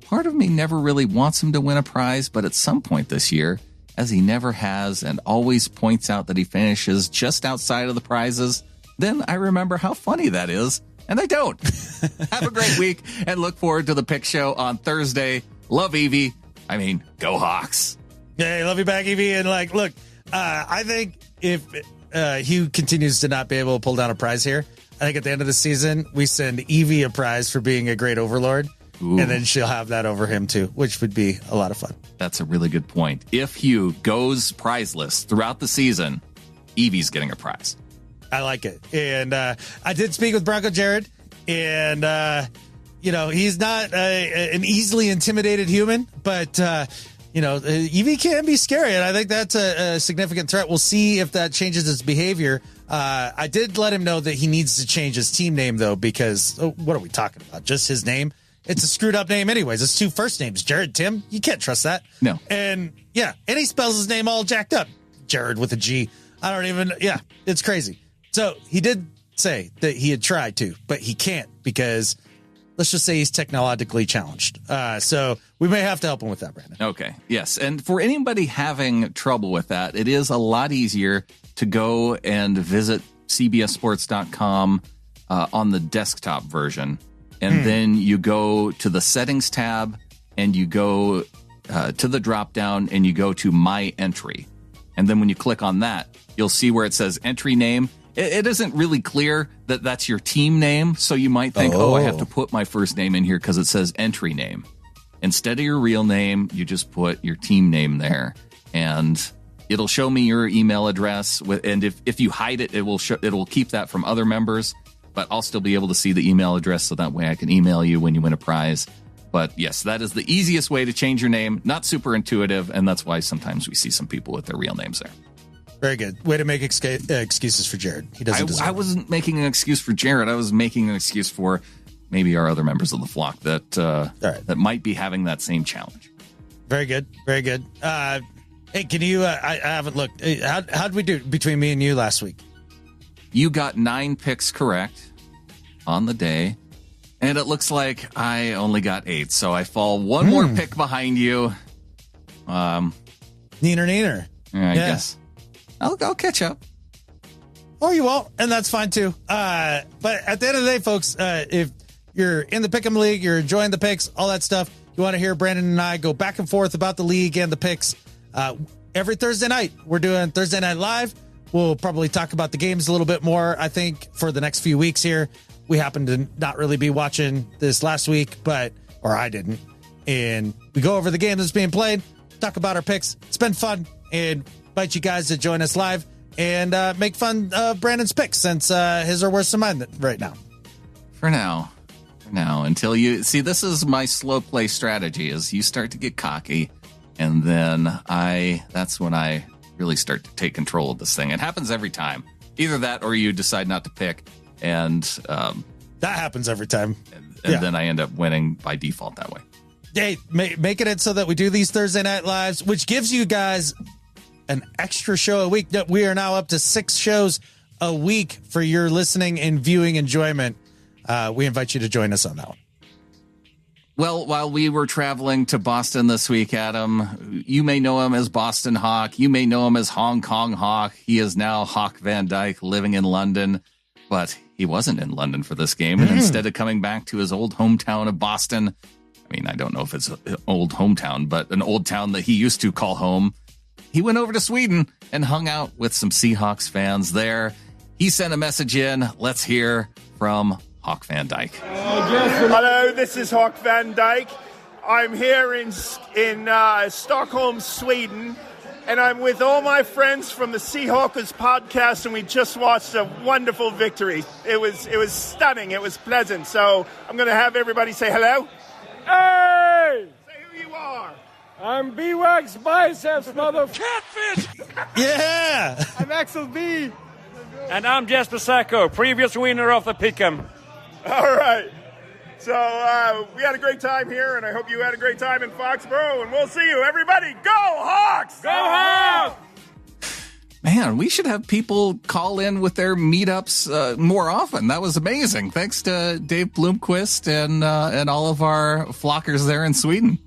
Part of me never really wants him to win a prize, but at some point this year, as he never has and always points out that he finishes just outside of the prizes, then I remember how funny that is, and I don't. Have a great week, and look forward to the pick show on Thursday. Love Evie. I mean, go Hawks. Hey, love you back, Evie. And look, I think if Hugh continues to not be able to pull down a prize here, I think at the end of the season, we send Evie a prize for being a great overlord. Ooh. And then she'll have that over him too, which would be a lot of fun. That's a really good point. If Hugh goes prizeless throughout the season, Evie's getting a prize. I like it. And I did speak with Bronco Jared, and he's not an easily intimidated human, but Evie can be scary, and I think that's a significant threat. We'll see if that changes his behavior. I did let him know that he needs to change his team name, though, because what are we talking about? Just his name? It's a screwed up name anyways. It's 2 first names, Jared, Tim. You can't trust that. No. And and he spells his name all jacked up. Jared with a G. I don't even, it's crazy. So he did say that he had tried to, but he can't because let's just say he's technologically challenged. So we may have to help him with that, Brandon. Okay. Yes. And for anybody having trouble with that, it is a lot easier to go and visit cbssports.com on the desktop version. And then you go to the settings tab and you go to the drop down and you go to my entry. And then when you click on that, you'll see where it says entry name. It isn't really clear that that's your team name. So you might think, I have to put my first name in here because it says entry name. Instead of your real name, you just put your team name there, and it'll show me your email address. And if you hide it, it'll keep that from other members, but I'll still be able to see the email address, so that way I can email you when you win a prize. But yes, that is the easiest way to change your name. Not super intuitive, and that's why sometimes we see some people with their real names there. Very good. Way to make excuses for Jared. He doesn't deserve I wasn't making an excuse for Jared. I was making an excuse for maybe our other members of the flock that that might be having that same challenge. Very good. Very good. Hey, can you, I haven't looked. How'd we do between me and you last week? You got 9 picks correct on the day, and it looks like I only got 8. So I fall one more pick behind you. Neener. I guess I'll catch up. Or you won't, and that's fine too. But at the end of the day, folks, if you're in the Pick'em League, you're enjoying the picks, all that stuff, you want to hear Brandon and I go back and forth about the league and the picks. Every Thursday night, we're doing Thursday Night Live. We'll probably talk about the games a little bit more, I think, for the next few weeks here. We happened to not really be watching this last week, or I didn't. And we go over the game that's being played, talk about our picks. It's been fun, and invite you guys to join us live and make fun of Brandon's picks, since his are worse than mine right now. For now, until you see, this is my slow play strategy. Is you start to get cocky, and then that's when I really start to take control of this thing. It happens every time. Either that, or you decide not to pick, and that happens every time. And then I end up winning by default that way. Hey, making it so that we do these Thursday Night Lives, which gives you guys an extra show a week. We are now up to 6 shows a week for your listening and viewing enjoyment. We invite you to join us on that one. Well, while we were traveling to Boston this week, Adam, you may know him as Boston Hawk. You may know him as Hong Kong Hawk. He is now Hawk Van Dyke, living in London, but he wasn't in London for this game. And instead of coming back to his old hometown of Boston, I mean, I don't know if it's an old hometown, but an old town that he used to call home, he went over to Sweden and hung out with some Seahawks fans there. He sent a message in. Let's hear from Hawk Van Dyke. Hello, this is Hawk Van Dyke. I'm here in Stockholm, Sweden, and I'm with all my friends from the Seahawks podcast, and we just watched a wonderful victory. It was stunning. It was pleasant. So I'm going to have everybody say hello. Hey! Say who you are. I'm B-Wax Biceps, mother catfish! Yeah! I'm Axel B. And I'm Jesper Sacco, previous winner of the Pick'em. All right. So we had a great time here, and I hope you had a great time in Foxborough, and we'll see you. Everybody, go Hawks! Go Hawks! Man, we should have people call in with their meetups more often. That was amazing. Thanks to Dave Bloomquist and all of our flockers there in Sweden.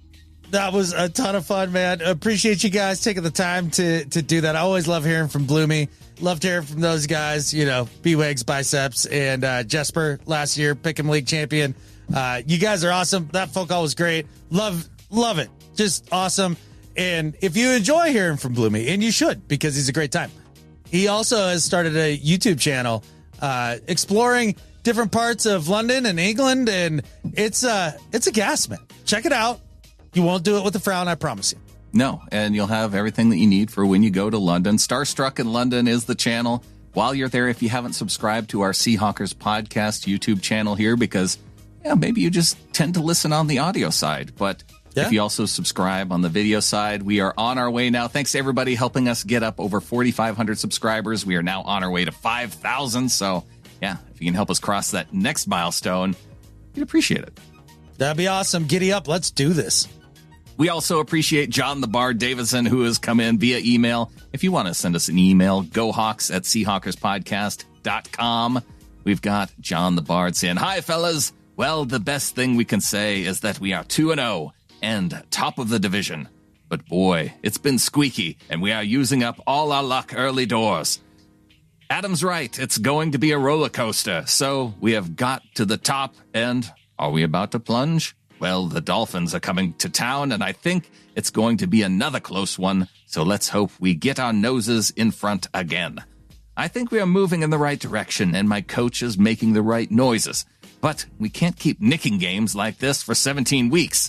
That was a ton of fun, man. Appreciate you guys taking the time to do that. I always love hearing from Bloomy. Loved hearing from those guys, B-Wags, Biceps, and Jesper last year, Pick'em League champion. You guys are awesome. That phone call was great. Love it. Just awesome. And if you enjoy hearing from Bloomy, and you should, because he's a great time, he also has started a YouTube channel exploring different parts of London and England, and it's a gas, man. Check it out. You won't do it with a frown, I promise you. No, and you'll have everything that you need for when you go to London. Starstruck in London is the channel. While you're there, if you haven't subscribed to our Seahawkers podcast YouTube channel here, because maybe you just tend to listen on the audio side, but if you also subscribe on the video side, we are on our way now. Thanks to everybody helping us get up over 4,500 subscribers. We are now on our way to 5,000. So, if you can help us cross that next milestone, we'd appreciate it. That'd be awesome. Giddy up. Let's do this. We also appreciate John the Bard Davidson, who has come in via email. If you want to send us an email, gohawks@seahawkerspodcast.com. We've got John the Bard saying, "Hi, fellas. Well, the best thing we can say is that we are 2-0 and top of the division. But boy, it's been squeaky, and we are using up all our luck early doors. Adam's right. It's going to be a roller coaster. So we have got to the top, and are we about to plunge? Well, the Dolphins are coming to town, and I think it's going to be another close one, so let's hope we get our noses in front again. I think we are moving in the right direction, and my coach is making the right noises. But we can't keep nicking games like this for 17 weeks.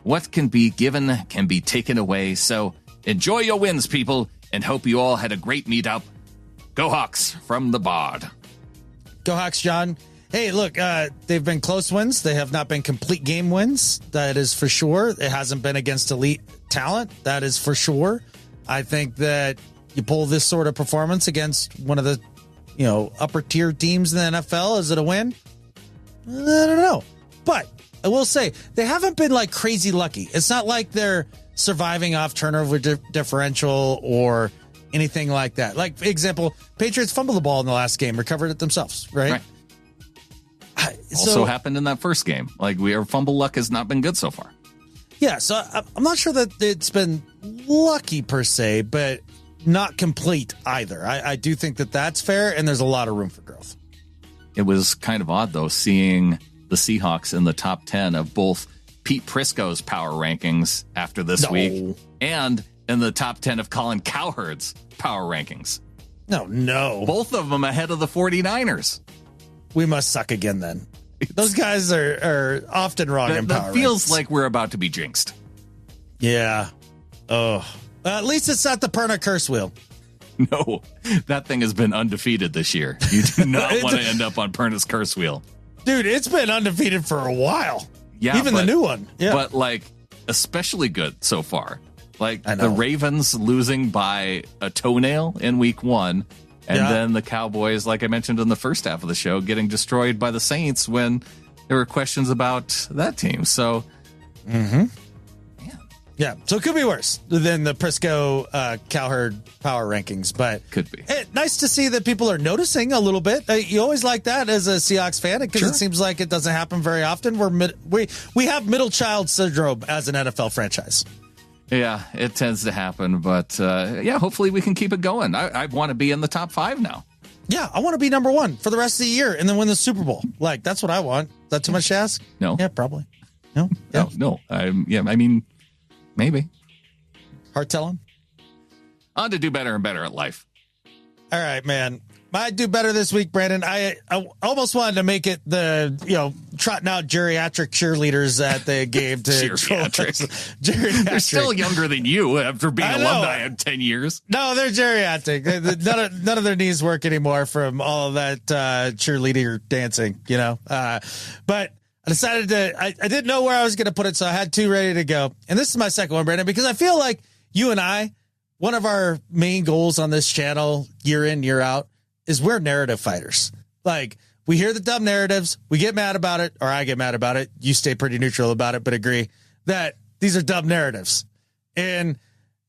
what can be given can be taken away. So enjoy your wins, people, and hope you all had a great meetup. Go Hawks from the Bod. Go Hawks, John. Hey, look, they've been close wins. They have not been complete game wins. That is for sure. It hasn't been against elite talent. That is for sure. I think that you pull this sort of performance against one of the, upper tier teams in the NFL. Is it a win? I don't know. But I will say they haven't been like crazy lucky. It's not like they're surviving off turnover differential or anything like that. Like, for example, Patriots fumbled the ball in the last game, recovered it themselves, right? Also happened in that first game. Like, our fumble luck has not been good so far. Yeah, so I'm not sure that it's been lucky per se, but not complete either. I do think that that's fair, and there's a lot of room for growth. It was kind of odd, though, seeing the Seahawks in the top 10 of both Pete Prisco's power rankings after this week and in the top 10 of Colin Cowherd's power rankings. No. Both of them ahead of the 49ers. We must suck again then. Those guys are often wrong in power That feels rankings. like we're about to be jinxed. Yeah. Oh. At least it's not the Perna curse wheel. No, that thing has been undefeated this year. You do not want to end up on Perna's curse wheel. Dude, it's been undefeated for a while. Yeah, even the new one. Yeah. But, like, especially good so far. Like, the Ravens losing by a toenail in week 1. And then the Cowboys, like I mentioned in the first half of the show, getting destroyed by the Saints when there were questions about that team. So, yeah. So it could be worse than the Prisco Cowherd power rankings, but could be. Hey, nice to see that people are noticing a little bit. You always like that as a Seahawks fan because it seems like it doesn't happen very often. We have middle child syndrome as an NFL franchise. Yeah, it tends to happen, but hopefully we can keep it going. I want to be in the top 5 now. Yeah, I want to be number 1 for the rest of the year and then win the Super Bowl. Like, that's what I want. Is that too much to ask? No. Yeah, probably. No? Yeah. No. I mean, maybe. Hard telling. On to do better and better at life. All right, man. I'd do better this week, Brandon. I almost wanted to make it the, trotting out geriatric cheerleaders at the game to geriatric. They're still younger than you after being alumni in 10 years. No, they're geriatric. None of their knees work anymore from all of that cheerleader dancing, But I decided I didn't know where I was going to put it, so I had 2 ready to go. And this is my second one, Brandon, because I feel like you and I, one of our main goals on this channel, year in, year out, is we're narrative fighters. Like, we hear the dumb narratives, we get mad about it, or I get mad about it. You stay pretty neutral about it, but agree that these are dumb narratives. And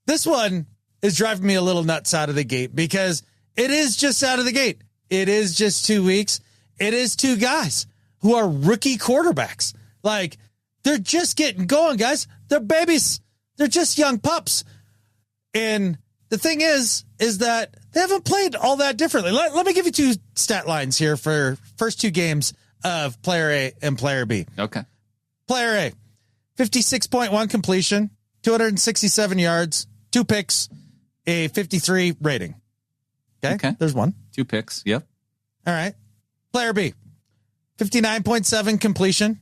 this one is driving me a little nuts out of the gate because it is just out of the gate. It is just 2 weeks. It is 2 guys who are rookie quarterbacks. Like, they're just getting going, guys. They're babies. They're just young pups. And the thing is that they haven't played all that differently. Let me give you 2 stat lines here for first 2 games of player A and player B. Okay. Player A, 56.1 completion, 267 yards, 2 picks, a 53 rating. Okay. There's 1. 2 picks. Yep. All right. Player B, 59.7 completion,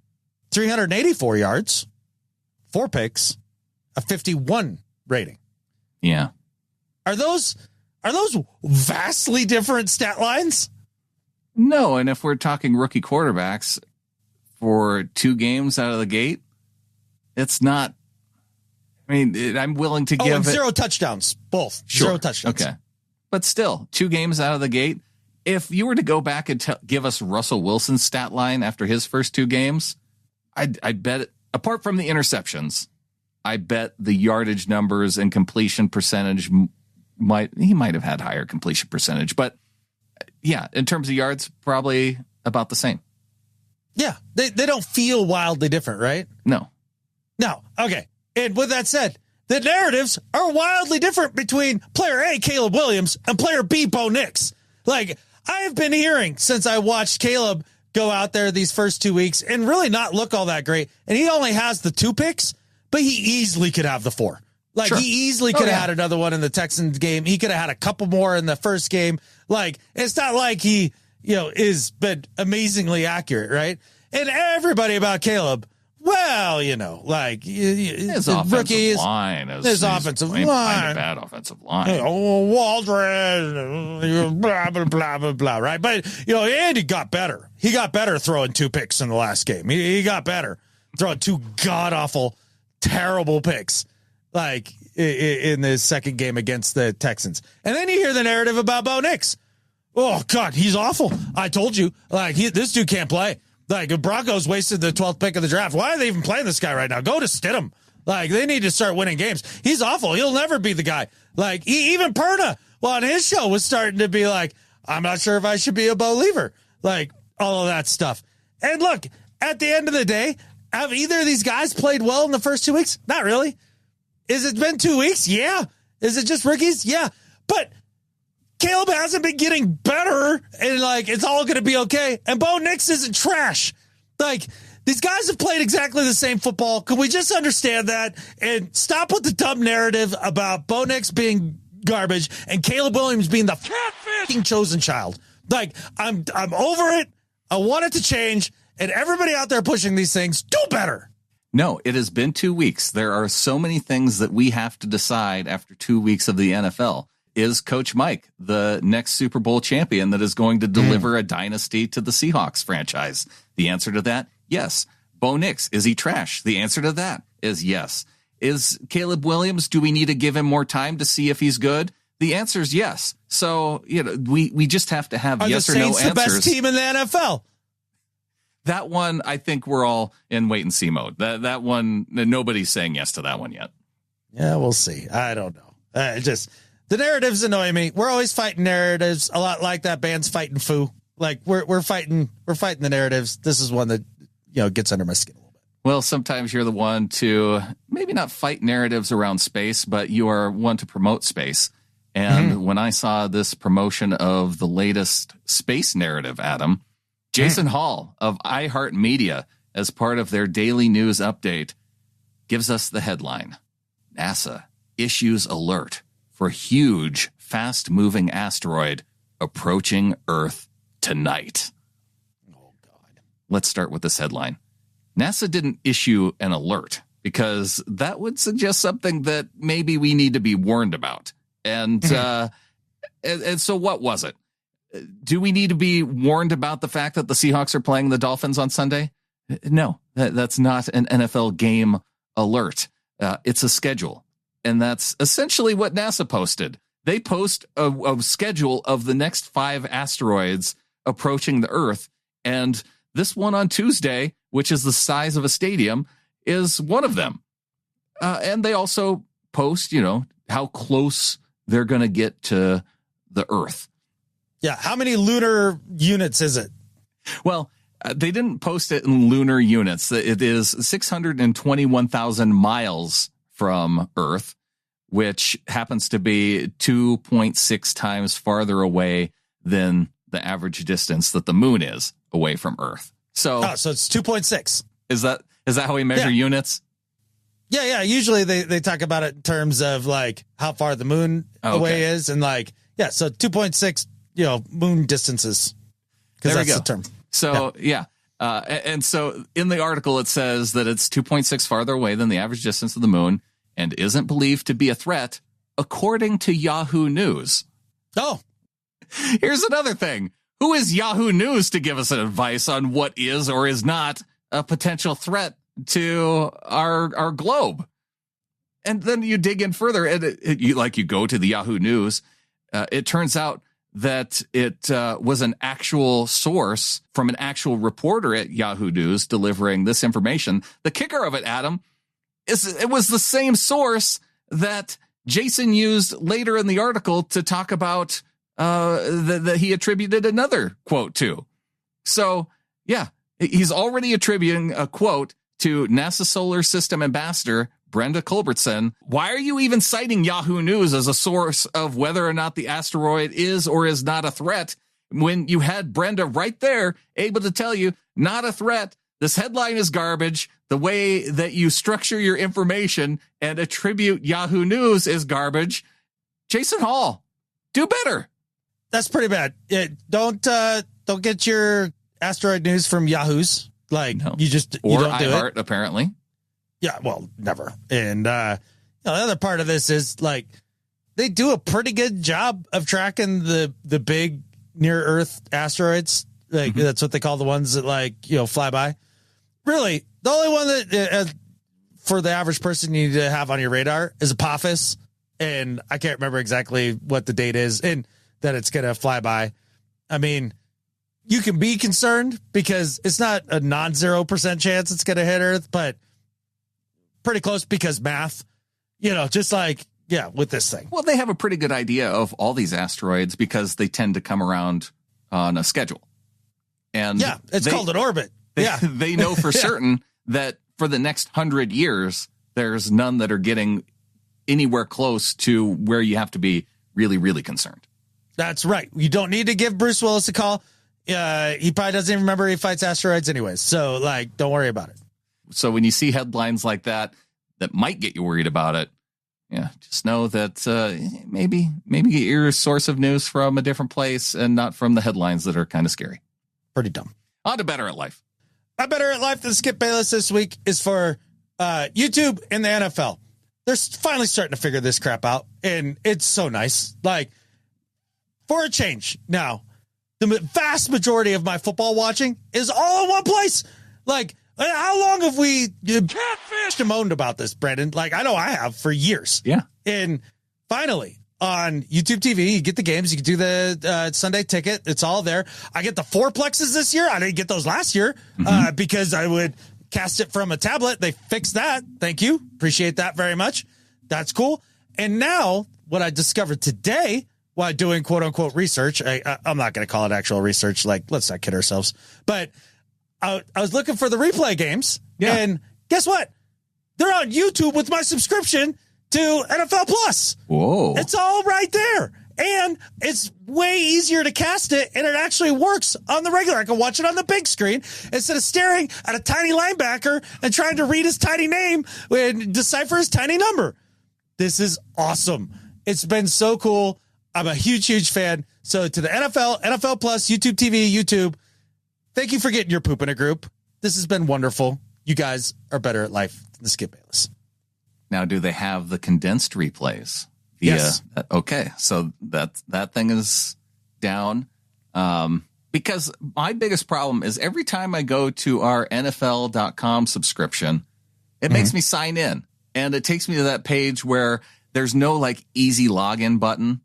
384 yards, 4 picks, a 51 rating. Yeah. Are those vastly different stat lines? No, and if we're talking rookie quarterbacks for 2 games out of the gate, it's not. I mean, I'm willing to give and 0 touchdowns, both. Sure. 0 touchdowns. Okay, but still, 2 games out of the gate. If you were to go back and give us Russell Wilson's stat line after his first 2 games, I bet, apart from the interceptions, I bet the yardage numbers and completion percentage he might have had higher completion percentage, but yeah, in terms of yards, probably about the same. Yeah, they don't feel wildly different, right? No. Okay. And with that said, the narratives are wildly different between player A, Caleb Williams, and player B, Bo Nix. Like, I have been hearing since I watched Caleb go out there these first 2 weeks and really not look all that great. And he only has the 2 picks, but he easily could have the 4. Like, He easily could have had another one in the Texans game. He could have had a couple more in the first game. Like, it's not like he, is been amazingly accurate, right? And everybody about Caleb Well, like his the rookies, line, his offensive line, kind of bad offensive line. Waldron, blah blah blah blah blah. Right, but Andy got better. He got better throwing 2 picks in the last game. He got better throwing 2 god awful, terrible picks, like in the second game against the Texans. And then you hear the narrative about Bo Nix. Oh God, he's awful. I told you, like this dude can't play. Like, the Broncos wasted the 12th pick of the draft. Why are they even playing this guy right now? Go to Stidham. Like, they need to start winning games. He's awful. He'll never be the guy. Like, even Perna, on his show, was starting to be like, I'm not sure if I should be a believer. Like, all of that stuff. And look, at the end of the day, have either of these guys played well in the first 2 weeks? Not really. Is it been 2 weeks? Yeah. Is it just rookies? Yeah. But Caleb hasn't been getting better, and like it's all going to be okay. And Bo Nix isn't trash. Like, these guys have played exactly the same football. Can we just understand that and stop with the dumb narrative about Bo Nix being garbage and Caleb Williams being the fucking chosen child? Like, I'm over it. I want it to change. And everybody out there pushing these things, do better. No, it has been 2 weeks. There are so many things that we have to decide after 2 weeks of the NFL. Is Coach Mike the next Super Bowl champion that is going to deliver a dynasty to the Seahawks franchise? The answer to that, yes. Bo Nix, is he trash? The answer to that is yes. Is Caleb Williams, do we need to give him more time to see if he's good? The answer is yes. So, we just have to have yes or no answers. Are the Saints the best team in the NFL? That one, I think we're all in wait and see mode. That one, nobody's saying yes to that one yet. Yeah, we'll see. I don't know. The narratives annoy me. We're always fighting narratives, a lot like that band's fighting foo. Like we're fighting the narratives. This is one that gets under my skin a little bit. Well, sometimes you're the one to maybe not fight narratives around space, but you are one to promote space. And when I saw this promotion of the latest space narrative, Adam, Jason Hall of iHeartMedia, as part of their daily news update, gives us the headline: NASA issues alert for huge, fast-moving asteroid approaching Earth tonight. Oh, God. Let's start with this headline. NASA didn't issue an alert because that would suggest something that maybe we need to be warned about. And so what was it? Do we need to be warned about the fact that the Seahawks are playing the Dolphins on Sunday? No, that's not an NFL game alert. It's a schedule. And that's essentially what NASA posted. They post a schedule of the next 5 asteroids approaching the Earth. And this one on Tuesday, which is the size of a stadium, is one of them. And they also post, how close they're going to get to the Earth. Yeah. How many lunar units is it? Well, they didn't post it in lunar units. It is 621,000 miles from Earth, which happens to be 2.6 times farther away than the average distance that the moon is away from Earth. So it's 2.6. Is that how we measure units? Yeah. Usually they talk about it in terms of like how far the moon away is. And so 2.6, moon distances. There that's we go. The term. So, and so in the article, it says that it's 2.6 farther away than the average distance of the moon and isn't believed to be a threat, according to Yahoo News. Oh. Here's another thing. Who is Yahoo News to give us an advice on what is or is not a potential threat to our globe? And then you dig in further, and you go to the Yahoo News. It turns out that it was an actual source from an actual reporter at Yahoo News delivering this information. The kicker of it, Adam, is it was the same source that Jason used later in the article to talk about that he attributed another quote to. So, he's already attributing a quote to NASA Solar System Ambassador Brenda Culbertson. Why are you even citing Yahoo News as a source of whether or not the asteroid is or is not a threat when you had Brenda right there able to tell you not a threat? This headline is garbage. The way that you structure your information and attribute Yahoo News is garbage. Jason Hall, do better. That's pretty bad. Don't get your asteroid news from Yahoos. Like No. you Or don't do iHeart, it. apparently. Yeah, well, never. And the other part of this is like they do a pretty good job of tracking the big near Earth asteroids. Like that's what they call the ones that fly by. Really, the only one that for the average person you need to have on your radar is Apophis, and I can't remember exactly what the date is and that it's going to fly by. I mean, you can be concerned because it's not a non-0% chance it's going to hit Earth, but pretty close because math, just with this thing. Well, they have a pretty good idea of all these asteroids because they tend to come around on a schedule. And it's called an orbit. They know for certain that for the next 100 years, there's none that are getting anywhere close to where you have to be really, really concerned. That's right. You don't need to give Bruce Willis a call. He probably doesn't even remember he fights asteroids anyways. So, don't worry about it. So when you see headlines like that might get you worried about it, just know that maybe get your source of news from a different place and not from the headlines that are kind of scary. Pretty dumb. On to Better at Life. My Better at Life than Skip Bayless this week is for YouTube and the NFL. They're finally starting to figure this crap out, and it's so nice. For a change, now, the vast majority of my football watching is all in one place. How long have we catfished and moaned about this, Brandon? I know I have for years. Yeah. And finally, on YouTube TV, you get the games. You can do the Sunday ticket. It's all there. I get the fourplexes this year. I didn't get those last year because I would cast it from a tablet. They fixed that. Thank you. Appreciate that very much. That's cool. And now what I discovered today while doing quote unquote research, I'm not going to call it actual research. Let's not kid ourselves. But I was looking for the replay games. Yeah. And guess what? They're on YouTube with my subscription to NFL Plus. Whoa. It's all right there. And it's way easier to cast it, and it actually works on the regular. I can watch it on the big screen instead of staring at a tiny linebacker and trying to read his tiny name and decipher his tiny number. This is awesome. It's been so cool. I'm a huge, huge fan. So to the NFL, NFL Plus, YouTube TV, YouTube, thank you for getting your poop in a group. This has been wonderful. You guys are better at life than Skip Bayless. Now, do they have the condensed replays? Yes. Okay. So that thing is down. Because my biggest problem is every time I go to our NFL.com subscription, it makes me sign in, and it takes me to that page where there's no easy login button.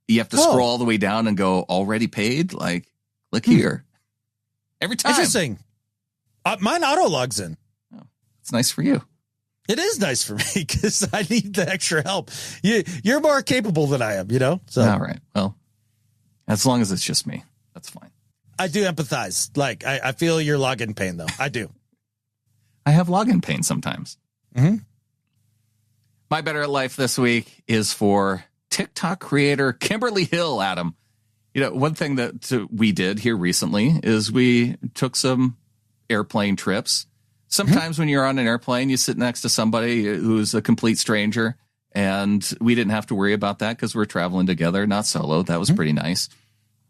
You have to scroll all the way down and go already paid. Click here every time. Interesting. Mine auto logs in. Oh, it's nice for you. It is nice for me because I need the extra help. You're more capable than I am, So all right. Well, as long as it's just me, that's fine. I do empathize. I feel your login pain, though. I do. I have login pain sometimes. Mm-hmm. My Better at Life this week is for TikTok creator Kimberly Hill, Adam. One thing that we did here recently is we took some airplane trips. Sometimes when you're on an airplane, you sit next to somebody who's a complete stranger, and we didn't have to worry about that because we're traveling together, not solo. That was pretty nice.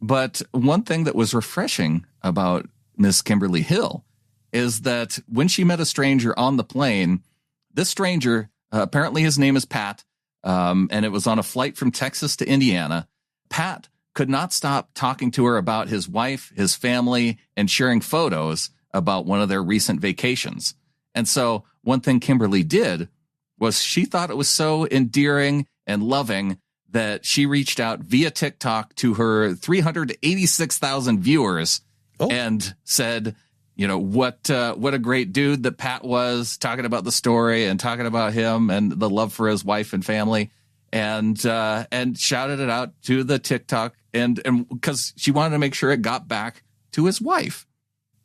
But one thing that was refreshing about Miss Kimberly Hill is that when she met a stranger on the plane, this stranger, apparently his name is Pat, and it was on a flight from Texas to Indiana. Pat could not stop talking to her about his wife, his family, and sharing photos about one of their recent vacations. And so one thing Kimberly did was she thought it was so endearing and loving that she reached out via TikTok to her 386,000 viewers and said, what a great dude that Pat was, talking about the story and talking about him and the love for his wife and family, and shouted it out to the TikTok and because she wanted to make sure it got back to his wife.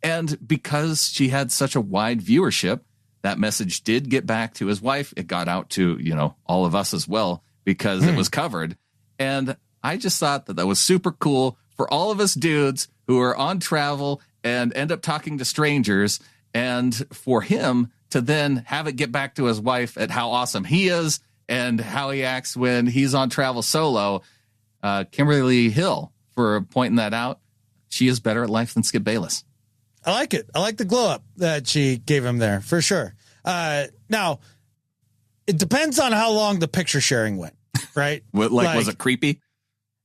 And because she had such a wide viewership, that message did get back to his wife. It got out to, all of us as well, because it was covered. And I just thought that was super cool for all of us dudes who are on travel and end up talking to strangers, and for him to then have it get back to his wife at how awesome he is and how he acts when he's on travel solo. Kimberly Hill, for pointing that out. She is better at life than Skip Bayless. I like it. I like the glow up that she gave him there for sure. Now, it depends on how long the picture sharing went, right? Was it creepy?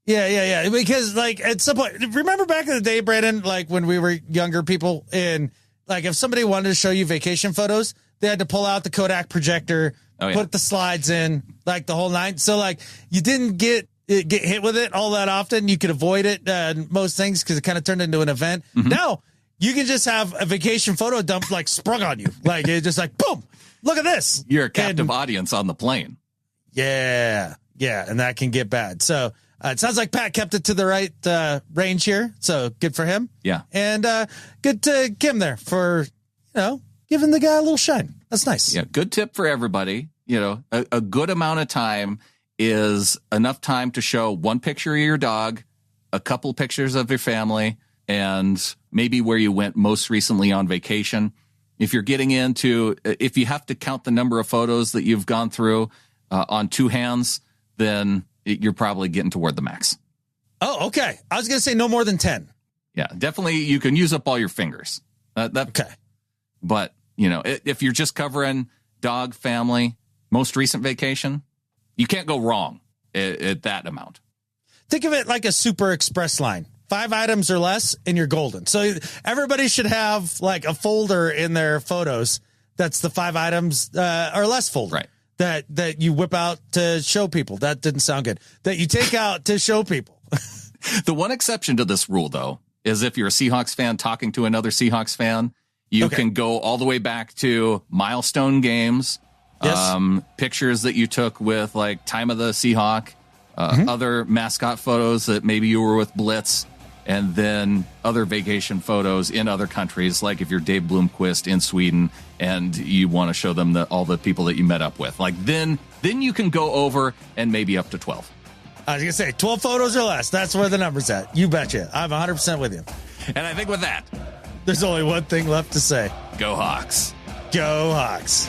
Yeah. Because like at some point, remember back in the day, Brandon, like when we were younger people, and like if somebody wanted to show you vacation photos, they had to pull out the Kodak projector, put the slides in, like the whole nine. So like you didn't get hit with it all that often. You could avoid it most things because it kind of turned into an event. Mm-hmm. Now you can just have a vacation photo dump like sprung on you. Like it's just like, boom, look at this. You're a captive audience on the plane. Yeah. And that can get bad. So it sounds like Pat kept it to the right range here. So good for him. Yeah. And good to Kim there for, giving the guy a little shine. That's nice. Yeah. Good tip for everybody. A good amount of time is enough time to show one picture of your dog, a couple pictures of your family, and maybe where you went most recently on vacation. If you're getting into, if you have to count the number of photos that you've gone through on two hands, then you're probably getting toward the max. Oh, okay. I was going to say no more than 10. Yeah, definitely. You can use up all your fingers. Okay. But, if you're just covering dog, family, most recent vacation, you can't go wrong at that amount. Think of it like a super express line. 5 items or less and you're golden. So everybody should have like a folder in their photos that's the 5 items or less folder. Right. That you whip out to show people. That didn't sound good. That you take out to show people. The one exception to this rule, though, is if you're a Seahawks fan talking to another Seahawks fan, you can go all the way back to milestone games, pictures that you took with like time of the Seahawk, other mascot photos that maybe you were with Blitz, and then other vacation photos in other countries, like if you're Dave Bloomquist in Sweden and you want to show them all the people that you met up with. Like then you can go over and maybe up to 12. I was going to say 12 photos or less. That's where the number's at. You betcha. I'm 100% with you. And I think with that, there's only one thing left to say. Go Hawks. Go Hawks.